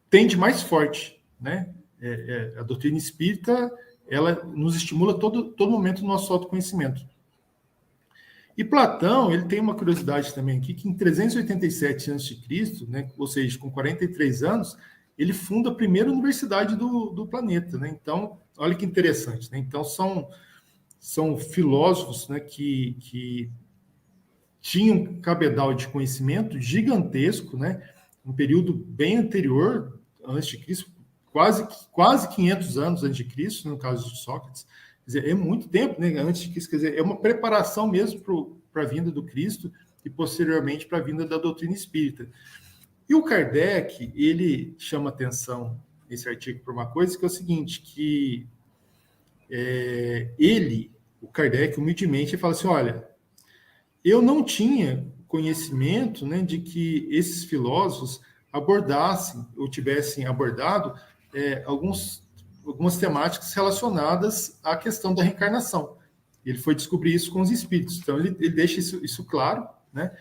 tem de mais forte, né? A doutrina espírita, ela nos estimula todo momento no nosso autoconhecimento. E Platão, ele tem uma curiosidade também aqui, que em 387 a.C., né, ou seja, com 43 anos, ele funda a primeira universidade do planeta, né? Então, olha que interessante, né? Então, são filósofos, né, que tinham um cabedal de conhecimento gigantesco, né? Um período bem anterior, antes de Cristo, quase 500 anos antes de Cristo, no caso de Sócrates. Quer dizer, é muito tempo, né, antes de Cristo. Quer dizer, é uma preparação mesmo para a vinda do Cristo e, posteriormente, para a vinda da doutrina espírita. E o Kardec, ele chama atenção nesse artigo para uma coisa, que é o seguinte, que o Kardec, humildemente, fala assim, olha, eu não tinha conhecimento, né, de que esses filósofos abordassem, ou tivessem abordado algumas temáticas relacionadas à questão da reencarnação. Ele foi descobrir isso com os espíritos. Então, ele deixa isso claro, né,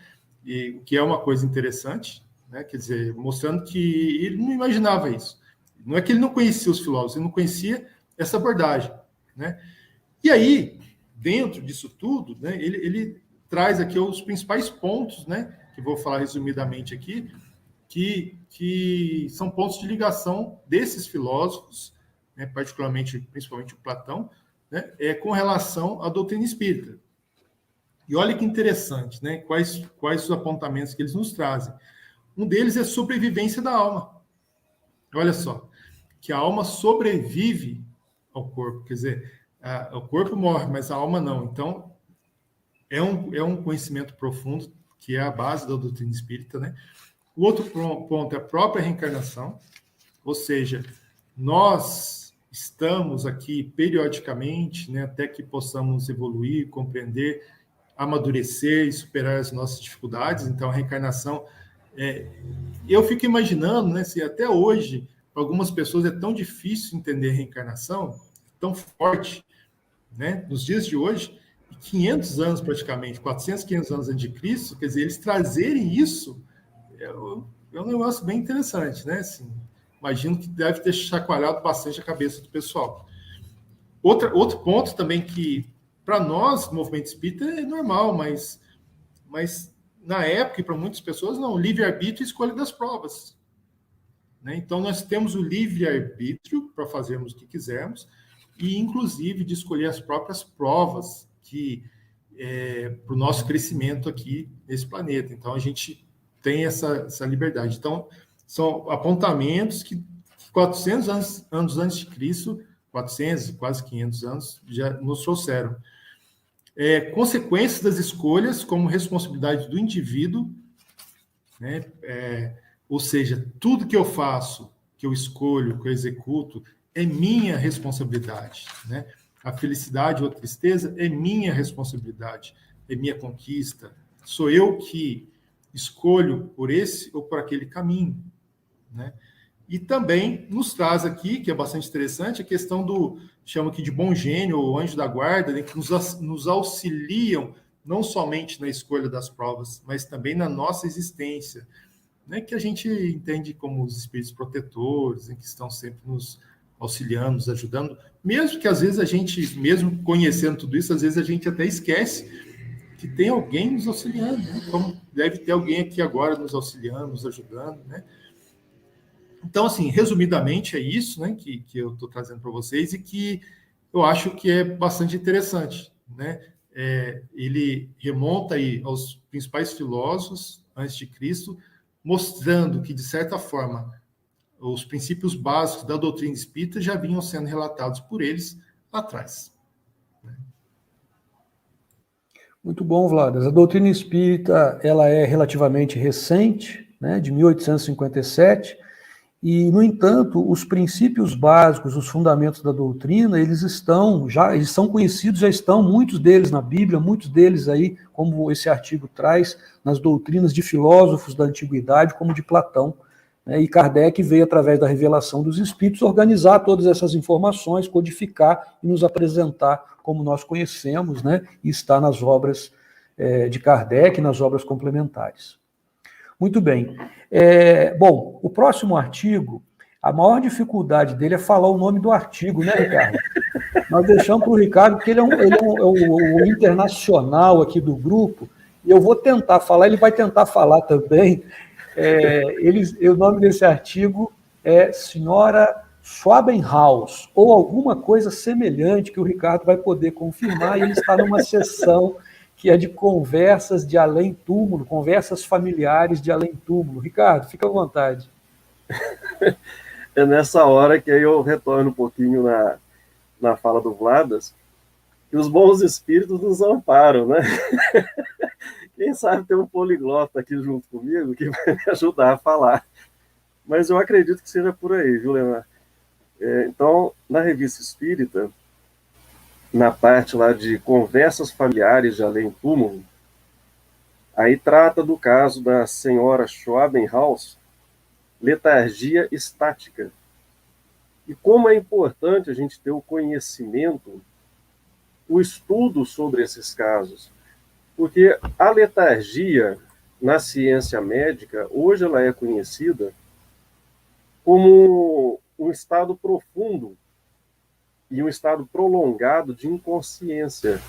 e, que é uma coisa interessante, né, quer dizer, mostrando que ele não imaginava isso. Não é que ele não conhecia os filósofos, ele não conhecia essa abordagem, né? E aí, dentro disso tudo, né, ele traz aqui os principais pontos, né, que vou falar resumidamente aqui, que são pontos de ligação desses filósofos, né, principalmente o Platão, né, com relação à doutrina espírita. E olha que interessante, né, quais os apontamentos que eles nos trazem. Um deles é a sobrevivência da alma. Olha só, que a alma sobrevive ao corpo, quer dizer, o corpo morre, mas a alma não. Então, é um conhecimento profundo, que é a base da doutrina espírita, né? O outro ponto é a própria reencarnação, ou seja, nós estamos aqui periodicamente, né, até que possamos evoluir, compreender, amadurecer e superar as nossas dificuldades. Então, a reencarnação, eu fico imaginando, né, se até hoje, para algumas pessoas é tão difícil entender a reencarnação, tão forte, né, nos dias de hoje, 500 anos praticamente, 400, 500 anos antes de Cristo, quer dizer, eles trazerem isso é um negócio bem interessante, né? Assim, imagino que deve ter chacoalhado bastante a cabeça do pessoal. Outro ponto também que, para nós, movimento espírita, é normal, mas na época, e para muitas pessoas, não, livre-arbítrio e escolha das provas. Né? Então, nós temos o livre-arbítrio para fazermos o que quisermos, e, inclusive, de escolher as próprias provas para o nosso crescimento aqui nesse planeta. Então, a gente tem essa liberdade. Então, são apontamentos que 400 anos antes de Cristo, 400, quase 500 anos, já nos trouxeram. Consequências das escolhas como responsabilidade do indivíduo, né? Ou seja, tudo que eu faço, que eu escolho, que eu executo, é minha responsabilidade, né? A felicidade ou a tristeza é minha responsabilidade, é minha conquista. Sou eu que escolho por esse ou por aquele caminho, né? E também nos traz aqui, que é bastante interessante, a questão chama aqui de bom gênio ou anjo da guarda, né, que nos auxiliam não somente na escolha das provas, mas também na nossa existência, né, que a gente entende como os espíritos protetores, né, que estão sempre nos auxiliando, nos ajudando, mesmo que às vezes a gente, mesmo conhecendo tudo isso, às vezes a gente até esquece que tem alguém nos auxiliando, né? Como deve ter alguém aqui agora nos auxiliando, nos ajudando, né? Então, assim, resumidamente é isso, né, que eu estou trazendo para vocês e que eu acho que é bastante interessante, né? Ele remonta aí aos principais filósofos antes de Cristo, mostrando que, de certa forma, os princípios básicos da doutrina espírita já vinham sendo relatados por eles lá atrás. Muito bom, Vladas. A doutrina espírita ela é relativamente recente, né, de 1857, e, no entanto, os princípios básicos, os fundamentos da doutrina, eles são conhecidos, já estão, muitos deles na Bíblia, muitos deles aí, como esse artigo traz, nas doutrinas de filósofos da antiguidade, como de Platão. né? E Kardec veio, através da revelação dos espíritos, organizar todas essas informações, codificar e nos apresentar como nós conhecemos, né? E está nas obras de Kardec, nas obras complementares. Muito bem. Bom, o próximo artigo, a maior dificuldade dele é falar o nome do artigo, né, Ricardo? Nós deixamos para o Ricardo, porque ele é o internacional aqui do grupo, e eu vou tentar falar, ele vai tentar falar também. O nome desse artigo é Senhora Schwabenhaus, ou alguma coisa semelhante, que o Ricardo vai poder confirmar, e ele está numa sessão que é de conversas de além-túmulo, conversas familiares de além-túmulo. Ricardo, fica à vontade. É nessa hora que aí eu retorno um pouquinho na fala do Vladas, que os bons espíritos nos amparam, né? Quem sabe ter um poliglota aqui junto comigo que vai me ajudar a falar. Mas eu acredito que seja por aí, viu, Leonardo? Então, na Revista Espírita, na parte lá de conversas familiares de além-túmulo, aí trata do caso da senhora Schwabenhaus, letargia estática. E como é importante a gente ter o conhecimento, o estudo sobre esses casos. Porque a letargia, na ciência médica, hoje ela é conhecida como um estado profundo e um estado prolongado de inconsciência.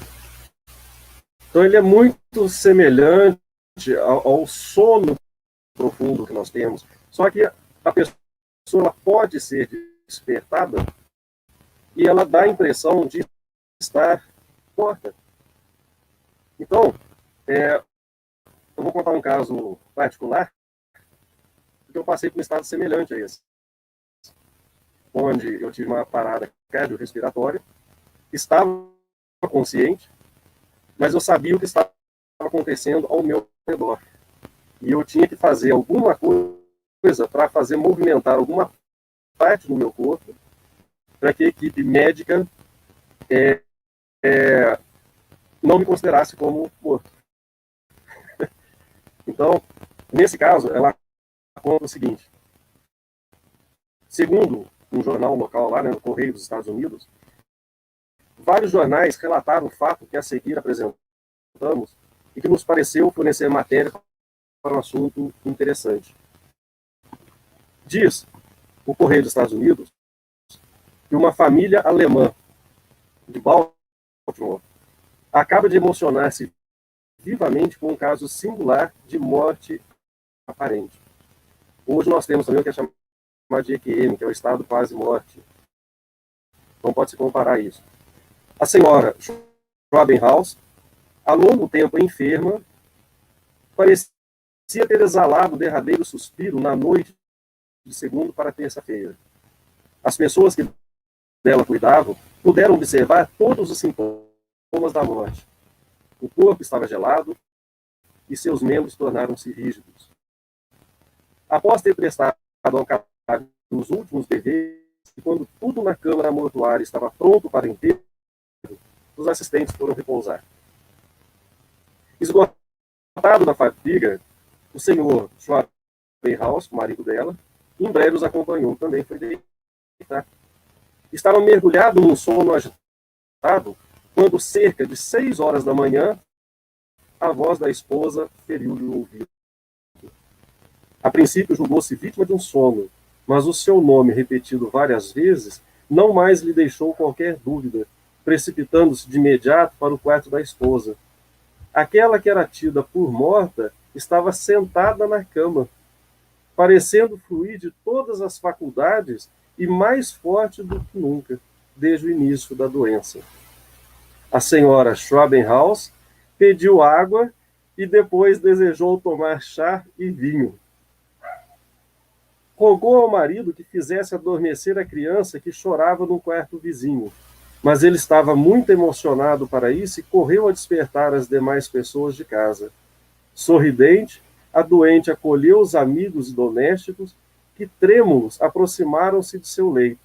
Então, ele é muito semelhante ao sono profundo que nós temos. Só que a pessoa pode ser despertada e ela dá a impressão de estar morta. Então, eu vou contar um caso particular, porque eu passei por um estado semelhante a esse, onde eu tive uma parada cardiorrespiratória, estava consciente, mas eu sabia o que estava acontecendo ao meu redor. E eu tinha que fazer alguma coisa para fazer movimentar alguma parte do meu corpo para que a equipe médica não me considerasse como morto. Então, nesse caso, ela conta o seguinte. Segundo um jornal local lá, né, no Correio dos Estados Unidos, vários jornais relataram o fato que a seguir apresentamos e que nos pareceu fornecer matéria para um assunto interessante. Diz o Correio dos Estados Unidos que uma família alemã de Baltimore acaba de emocionar-se vivamente com um caso singular de morte aparente. Hoje nós temos também o que é chamado de EQM, que é o estado quase morte. Não pode se comparar a isso. A senhora Schwabenhaus, há longo tempo enferma, parecia ter exalado o derradeiro suspiro na noite de segunda para terça-feira. As pessoas que dela cuidavam puderam observar todos os sintomas da morte. O corpo estava gelado e seus membros tornaram-se rígidos. Após ter prestado ao cadáver os últimos deveres, e quando tudo na câmara mortuária estava pronto para enterro, os assistentes foram repousar. Esgotado da fadiga, o senhor Schwabenhaus, o marido dela, em breve os acompanhou, também foi deitar. Estava mergulhado num sono agitado, quando, cerca de 6 horas da manhã, a voz da esposa feriu-lhe o ouvido. A princípio julgou-se vítima de um sono, mas o seu nome, repetido várias vezes, não mais lhe deixou qualquer dúvida, precipitando-se de imediato para o quarto da esposa. Aquela que era tida por morta estava sentada na cama, parecendo fluir de todas as faculdades e mais forte do que nunca, desde o início da doença. A senhora Schwabenhaus pediu água e depois desejou tomar chá e vinho. Rogou ao marido que fizesse adormecer a criança que chorava no quarto vizinho, mas ele estava muito emocionado para isso e correu a despertar as demais pessoas de casa. Sorridente, a doente acolheu os amigos e domésticos que, trêmulos, aproximaram-se de seu leito.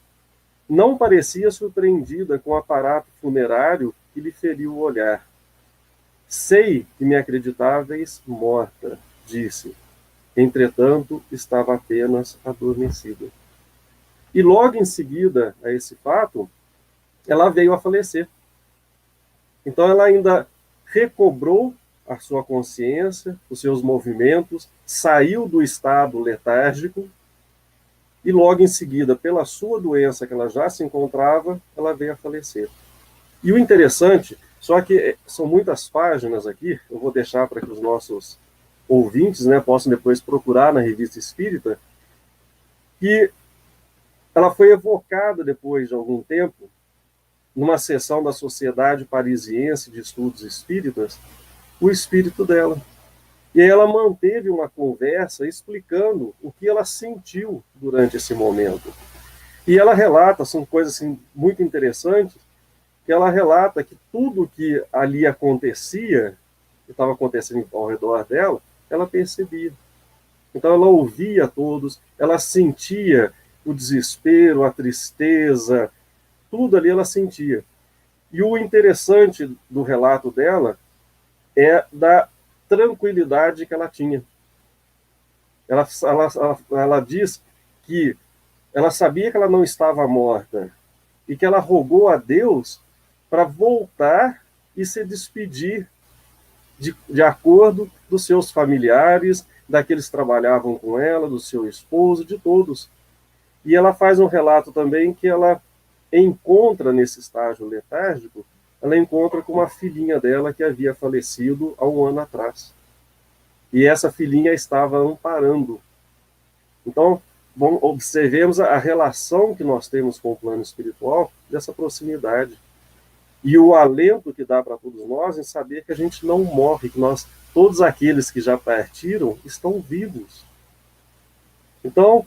Não parecia surpreendida com o aparato funerário que lhe feriu o olhar. Sei que me acreditáveis morta, disse. entretanto, estava apenas adormecida. E logo em seguida a esse fato, ela veio a falecer. Então ela ainda recobrou a sua consciência, os seus movimentos, saiu do estado letárgico e logo em seguida, pela sua doença que ela já se encontrava, ela veio a falecer. E o interessante, só que são muitas páginas aqui, eu vou deixar para que os nossos ouvintes, né, possam depois procurar na Revista Espírita, que ela foi evocada depois de algum tempo, numa sessão da Sociedade Parisiense de Estudos Espíritas, o espírito dela. E aí ela manteve uma conversa explicando o que ela sentiu durante esse momento. E ela relata, são coisas assim, muito interessantes, que ela relata que tudo que ali acontecia, que estava acontecendo ao redor dela, ela percebia. Então ela ouvia todos, ela sentia o desespero, a tristeza, tudo ali ela sentia. E o interessante do relato dela é da tranquilidade que ela tinha. Ela diz que ela sabia que ela não estava morta e que ela rogou a Deus para voltar e se despedir de acordo dos seus familiares, daqueles que trabalhavam com ela, do seu esposo, de todos. E ela faz um relato também que ela encontra nesse estágio letárgico, ela encontra com uma filhinha dela que havia falecido há um ano atrás. E essa filhinha estava amparando. Então, observemos a relação que nós temos com o plano espiritual, dessa proximidade. E o alento que dá para todos nós em saber que a gente não morre, que todos aqueles que já partiram estão vivos. Então,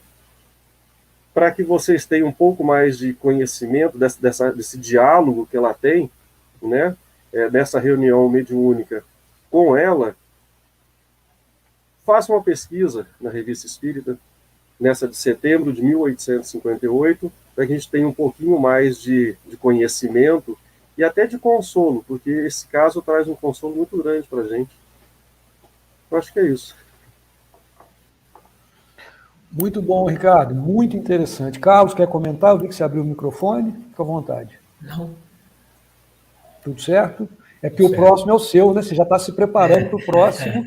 para que vocês tenham um pouco mais de conhecimento desse diálogo que ela tem, né, dessa reunião mediúnica com ela, faça uma pesquisa na Revista Espírita, nessa de setembro de 1858, para que a gente tenha um pouquinho mais de conhecimento e até de consolo, porque esse caso traz um consolo muito grande para a gente. Eu acho que é isso. Muito bom, Ricardo, muito interessante. Carlos, quer comentar? Eu vi que você abriu o microfone, fica à vontade. Não. Tudo certo? É porque o próximo é o seu, né? Você já está se preparando para o próximo.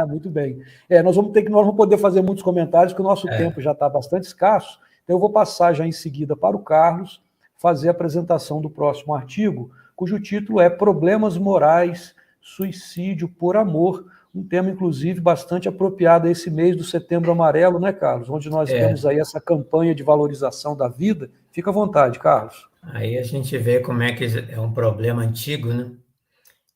Muito bem. Nós vamos poder fazer muitos comentários, porque o nosso tempo já está bastante escasso. Então, eu vou passar já em seguida para o Carlos fazer a apresentação do próximo artigo, cujo título é Problemas Morais, Suicídio por Amor, um tema, inclusive, bastante apropriado a esse mês do Setembro Amarelo, né, Carlos? Onde nós temos aí essa campanha de valorização da vida. Fica à vontade, Carlos. Aí a gente vê como é que é um problema antigo, né?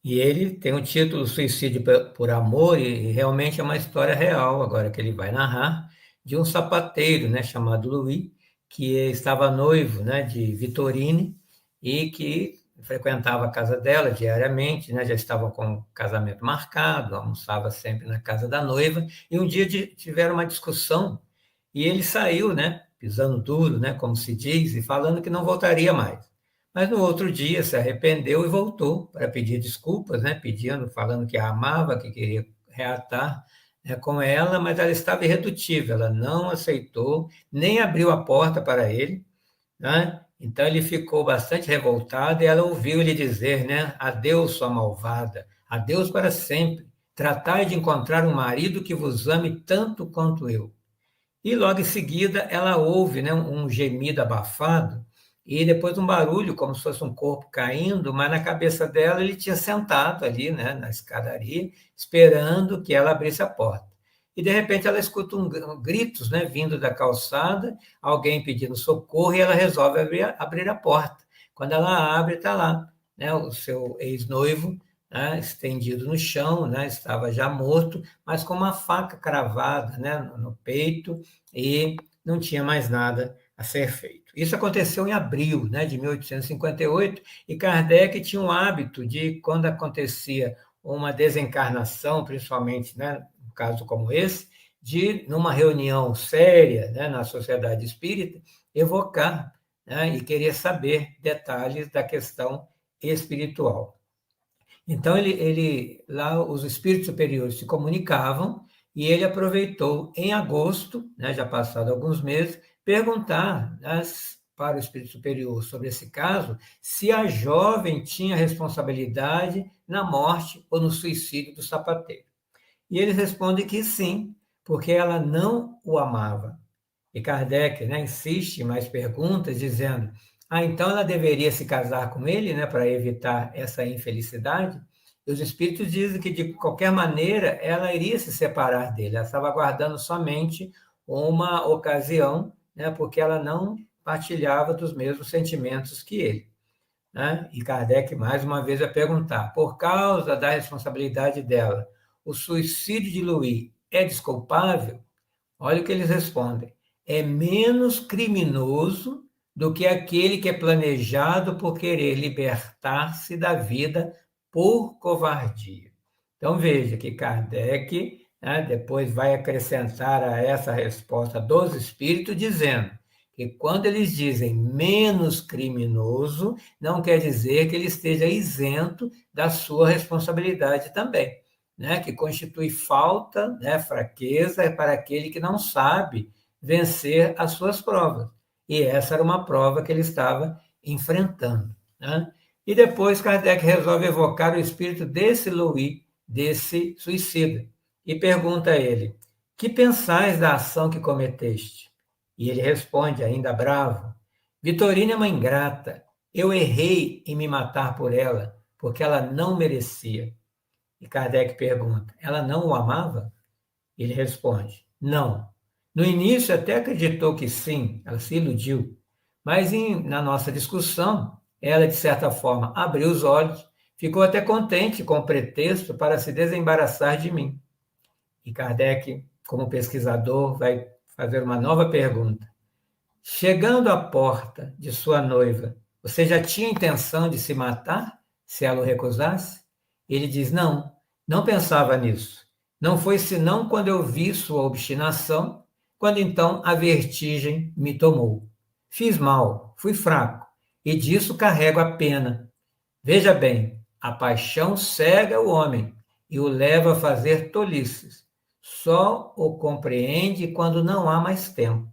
E ele tem o título Suicídio por Amor, e realmente é uma história real, agora que ele vai narrar, de um sapateiro, né, chamado Louis, que estava noivo, né, de Vitorine, e que frequentava a casa dela diariamente, né, já estavam com o casamento marcado, almoçava sempre na casa da noiva, e um dia tiveram uma discussão, e ele saiu, né, pisando duro, né, como se diz, e falando que não voltaria mais. Mas no outro dia se arrependeu e voltou para pedir desculpas, né, falando que a amava, que queria reatar, né, com ela, mas ela estava irredutível, ela não aceitou, nem abriu a porta para ele, né? Então ele ficou bastante revoltado e ela ouviu ele dizer, né, adeus, sua malvada, adeus para sempre, tratai de encontrar um marido que vos ame tanto quanto eu. E logo em seguida ela ouve, né, um gemido abafado e depois um barulho como se fosse um corpo caindo, mas na cabeça dela ele tinha sentado ali, né, na escadaria, esperando que ela abrisse a porta. E de repente ela escuta gritos, né, vindo da calçada, alguém pedindo socorro, e ela resolve abrir a porta. Quando ela abre, está lá, né, o seu ex-noivo, né, estendido no chão, né, estava já morto, mas com uma faca cravada, né, no peito, e não tinha mais nada a ser feito. Isso aconteceu em abril, né, de 1858, e Kardec tinha um hábito de, quando acontecia uma desencarnação, principalmente, né, um caso como esse, de, numa reunião séria, né, na Sociedade Espírita, evocar, né, e querer saber detalhes da questão espiritual. Então, lá os espíritos superiores se comunicavam E ele aproveitou, em agosto, né, já passado alguns meses, perguntar para o Espírito Superior sobre esse caso, se a jovem tinha responsabilidade na morte ou no suicídio do sapateiro. E ele responde que sim, porque ela não o amava. E Kardec, né, insiste em mais perguntas, dizendo, então ela deveria se casar com ele, né, para evitar essa infelicidade? E os espíritos dizem que, de qualquer maneira, ela iria se separar dele. Ela estava aguardando somente uma ocasião, né, porque ela não partilhava dos mesmos sentimentos que ele. Né? E Kardec, mais uma vez, vai perguntar, por causa da responsabilidade dela, o suicídio de Louis é desculpável? Olha o que eles respondem. É menos criminoso do que aquele que é planejado por querer libertar-se da vida por covardia. Então, veja que Kardec, né, depois vai acrescentar a essa resposta dos espíritos, dizendo que quando eles dizem menos criminoso, não quer dizer que ele esteja isento da sua responsabilidade também, né, que constitui falta, né, fraqueza para aquele que não sabe vencer as suas provas. E essa era uma prova que ele estava enfrentando. Né? E depois Kardec resolve evocar o espírito desse Louis, desse suicida, e pergunta a ele, que pensais da ação que cometeste? E ele responde, ainda bravo, Vitorina é uma ingrata, eu errei em me matar por ela, porque ela não merecia. E Kardec pergunta, ela não o amava? Ele responde, não. No início até acreditou que sim, ela se iludiu, mas na nossa discussão, ela, de certa forma, abriu os olhos, ficou até contente com o pretexto para se desembaraçar de mim. E Kardec, como pesquisador, vai fazer uma nova pergunta. Chegando à porta de sua noiva, você já tinha intenção de se matar se ela o recusasse? Ele diz, não, não pensava nisso. Não foi senão quando eu vi sua obstinação, quando então a vertigem me tomou. Fiz mal, fui fraco, e disso carrego a pena. Veja bem, a paixão cega o homem e o leva a fazer tolices. Só o compreende quando não há mais tempo.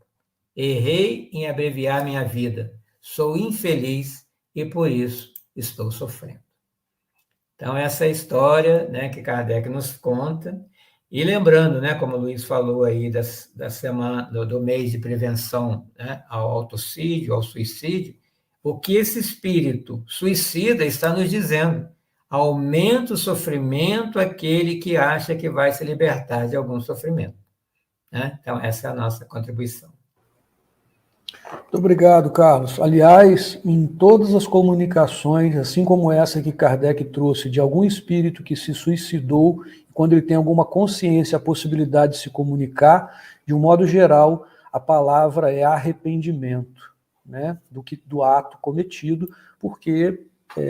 Errei em abreviar minha vida. Sou infeliz e por isso estou sofrendo. Então, essa é a história, né, que Kardec nos conta. E lembrando, né, como o Luiz falou aí, da semana, do mês de prevenção, né, ao autocídio, ao suicídio, o que esse espírito suicida está nos dizendo? Aumenta o sofrimento aquele que acha que vai se libertar de algum sofrimento. Né? Então, essa é a nossa contribuição. Muito obrigado, Carlos. Aliás, em todas as comunicações, assim como essa que Kardec trouxe de algum espírito que se suicidou, quando ele tem alguma consciência, a possibilidade de se comunicar, de um modo geral, a palavra é arrependimento, né, do ato cometido, porque,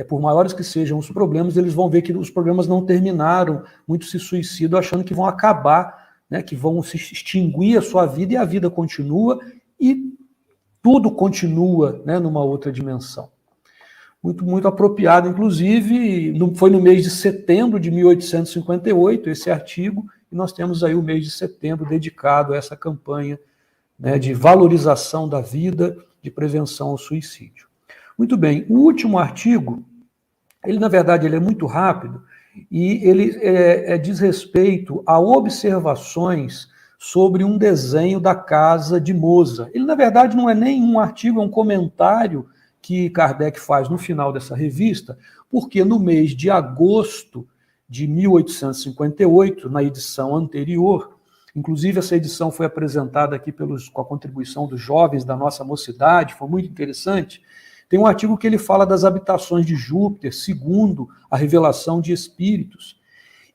por maiores que sejam os problemas, eles vão ver que os problemas não terminaram, muitos se suicidam achando que vão acabar, né, que vão se extinguir a sua vida e a vida continua e tudo continua, né, numa outra dimensão. Muito, muito apropriado, inclusive, foi no mês de setembro de 1858, esse artigo, e nós temos aí o mês de setembro dedicado a essa campanha, né, de valorização da vida, de prevenção ao suicídio. Muito bem, o último artigo, ele, na verdade, ele é muito rápido, e ele diz respeito a observações sobre um desenho da casa de Mozart. Ele, na verdade, não é nem um artigo, é um comentário que Kardec faz no final dessa revista, porque no mês de agosto de 1858, na edição anterior, inclusive essa edição foi apresentada aqui com a contribuição dos jovens da nossa mocidade, foi muito interessante, tem um artigo que ele fala das habitações de Júpiter, segundo a revelação de espíritos.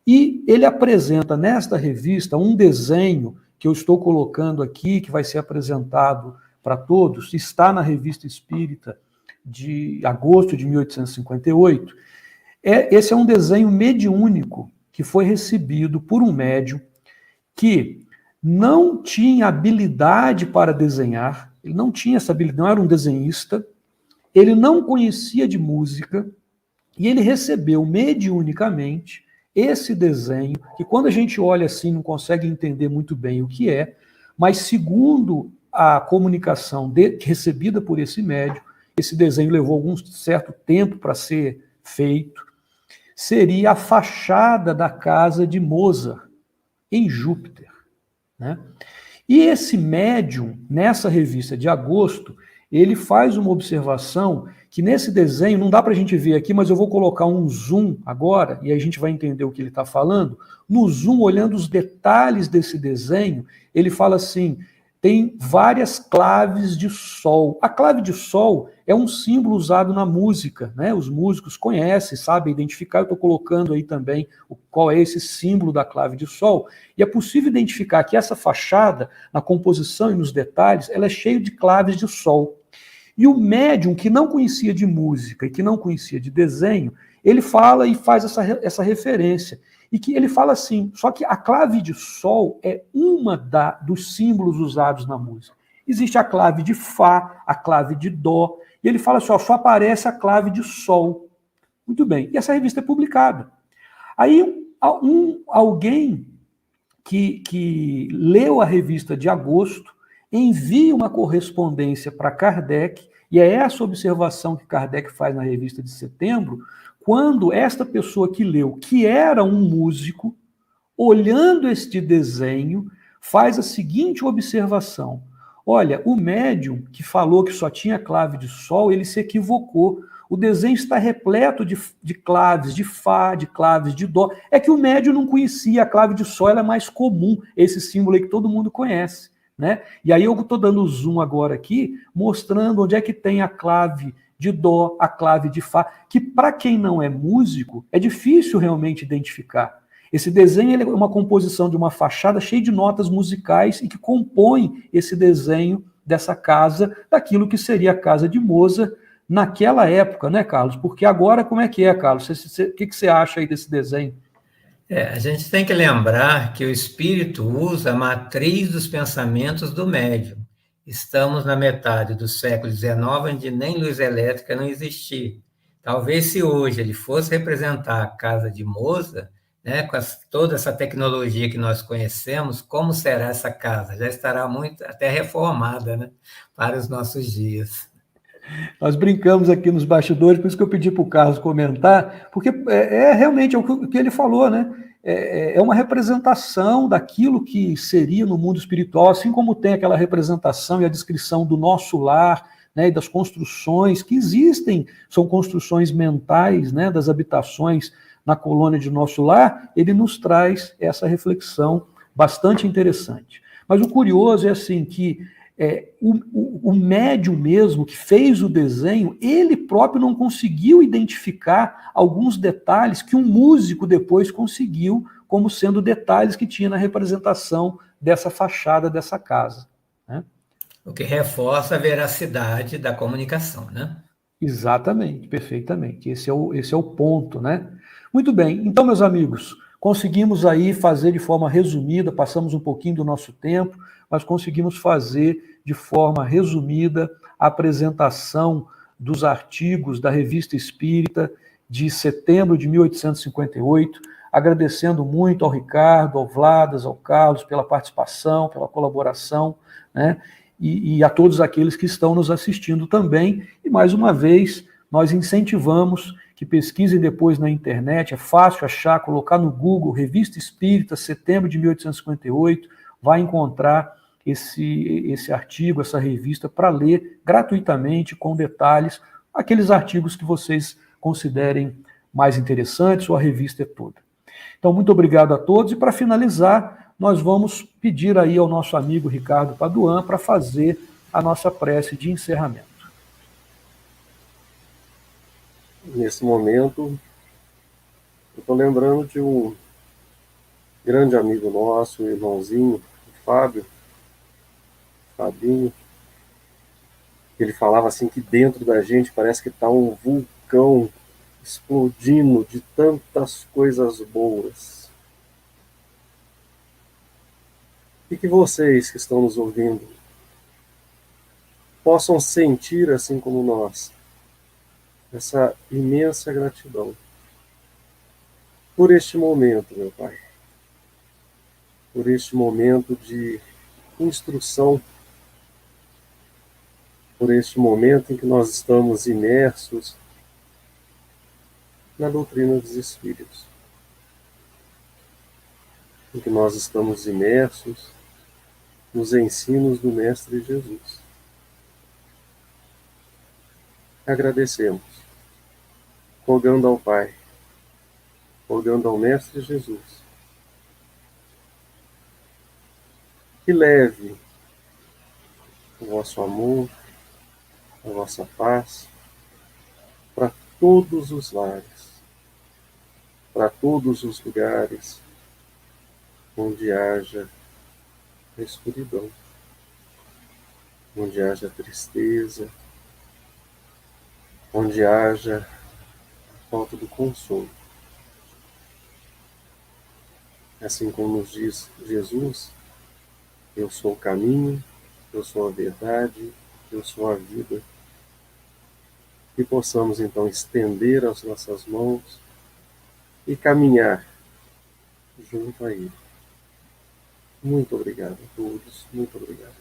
E ele apresenta nesta revista um desenho que eu estou colocando aqui, que vai ser apresentado para todos, está na Revista Espírita de agosto de 1858. Esse é um desenho mediúnico que foi recebido por um médium que não tinha habilidade para desenhar, ele não tinha essa habilidade, não era um desenhista, ele não conhecia de música, e ele recebeu mediunicamente esse desenho, que quando a gente olha assim não consegue entender muito bem o que é, mas segundo a comunicação recebida por esse médium, esse desenho levou algum certo tempo para ser feito, seria a fachada da casa de Mozart, em Júpiter, né? E esse médium, nessa revista de agosto, ele faz uma observação que nesse desenho, não dá para a gente ver aqui, mas eu vou colocar um zoom agora, e aí a gente vai entender o que ele está falando. No zoom, olhando os detalhes desse desenho, ele fala assim, tem várias claves de sol. A clave de sol é um símbolo usado na música, né? Os músicos conhecem, sabem identificar. Eu estou colocando aí também qual é esse símbolo da clave de sol. E é possível identificar que essa fachada, na composição e nos detalhes, ela é cheia de claves de sol. E o médium, que não conhecia de música e que não conhecia de desenho, ele fala e faz essa referência. E que ele fala assim, só que a clave de sol é uma dos símbolos usados na música. Existe a clave de Fá, a clave de Dó, e ele fala assim, só aparece a clave de Sol. Muito bem, e essa revista é publicada. Aí alguém que leu a revista de agosto envia uma correspondência para Kardec, e é essa observação que Kardec faz na revista de setembro, quando esta pessoa que leu, que era um músico, olhando este desenho, faz a seguinte observação. Olha, o médium que falou que só tinha clave de sol, ele se equivocou. O desenho está repleto de claves de Fá, de claves de Dó. É que o médium não conhecia, a clave de sol ela é mais comum, esse símbolo aí que todo mundo conhece, né? E aí eu estou dando zoom agora aqui, mostrando onde é que tem a clave de Dó, a clave de Fá, que para quem não é músico, é difícil realmente identificar. Esse desenho é uma composição de uma fachada cheia de notas musicais e que compõe esse desenho dessa casa, daquilo que seria a casa de Mozart naquela época, né, Carlos? Porque agora, como é que é, Carlos? O que você acha aí desse desenho? A gente tem que lembrar que o espírito usa a matriz dos pensamentos do médium. Estamos na metade do século XIX, onde nem luz elétrica não existia. Talvez se hoje ele fosse representar a casa de Mozart, né, com toda essa tecnologia que nós conhecemos, como será essa casa? Já estará muito até reformada, né, para os nossos dias. Nós brincamos aqui nos bastidores, por isso que eu pedi para o Carlos comentar, porque realmente o que ele falou, né? É uma representação daquilo que seria no mundo espiritual, assim como tem aquela representação e a descrição do nosso lar, né, e das construções que existem, são construções mentais, né, das habitações na colônia de nosso lar, ele nos traz essa reflexão bastante interessante. Mas o curioso é assim que o médium mesmo que fez o desenho, ele próprio não conseguiu identificar alguns detalhes que um músico depois conseguiu, como sendo detalhes que tinha na representação dessa fachada dessa casa, né? O que reforça a veracidade da comunicação, né? Exatamente, perfeitamente. Esse é o ponto, né? Muito bem, então, meus amigos, conseguimos aí fazer de forma resumida, passamos um pouquinho do nosso tempo, mas conseguimos fazer de forma resumida a apresentação dos artigos da Revista Espírita de setembro de 1858, agradecendo muito ao Ricardo, ao Vladas, ao Carlos pela participação, pela colaboração, né? E a todos aqueles que estão nos assistindo também. E, mais uma vez, nós incentivamos que pesquisem depois na internet, é fácil achar, colocar no Google, Revista Espírita, setembro de 1858, vai encontrar esse artigo, essa revista, para ler gratuitamente, com detalhes, aqueles artigos que vocês considerem mais interessantes, ou a revista é toda. Então, muito obrigado a todos, e para finalizar, nós vamos pedir aí ao nosso amigo Ricardo Paduan para fazer a nossa prece de encerramento. Nesse momento, eu estou lembrando de um grande amigo nosso, um irmãozinho, o Fabinho. Ele falava assim que dentro da gente parece que está um vulcão explodindo de tantas coisas boas. E que vocês que estão nos ouvindo possam sentir, assim como nós, essa imensa gratidão por este momento, meu Pai, por este momento de instrução, por este momento em que nós estamos imersos na doutrina dos Espíritos, em que nós estamos imersos nos ensinos do Mestre Jesus. Agradecemos, rogando ao Pai, rogando ao Mestre Jesus, que leve o vosso amor, a vossa paz para todos os lares, para todos os lugares onde haja escuridão, onde haja tristeza, onde haja falta do consolo. Assim como nos diz Jesus, eu sou o caminho, eu sou a verdade, eu sou a vida. Que possamos então estender as nossas mãos e caminhar junto a Ele. Muito obrigado a todos, muito obrigado.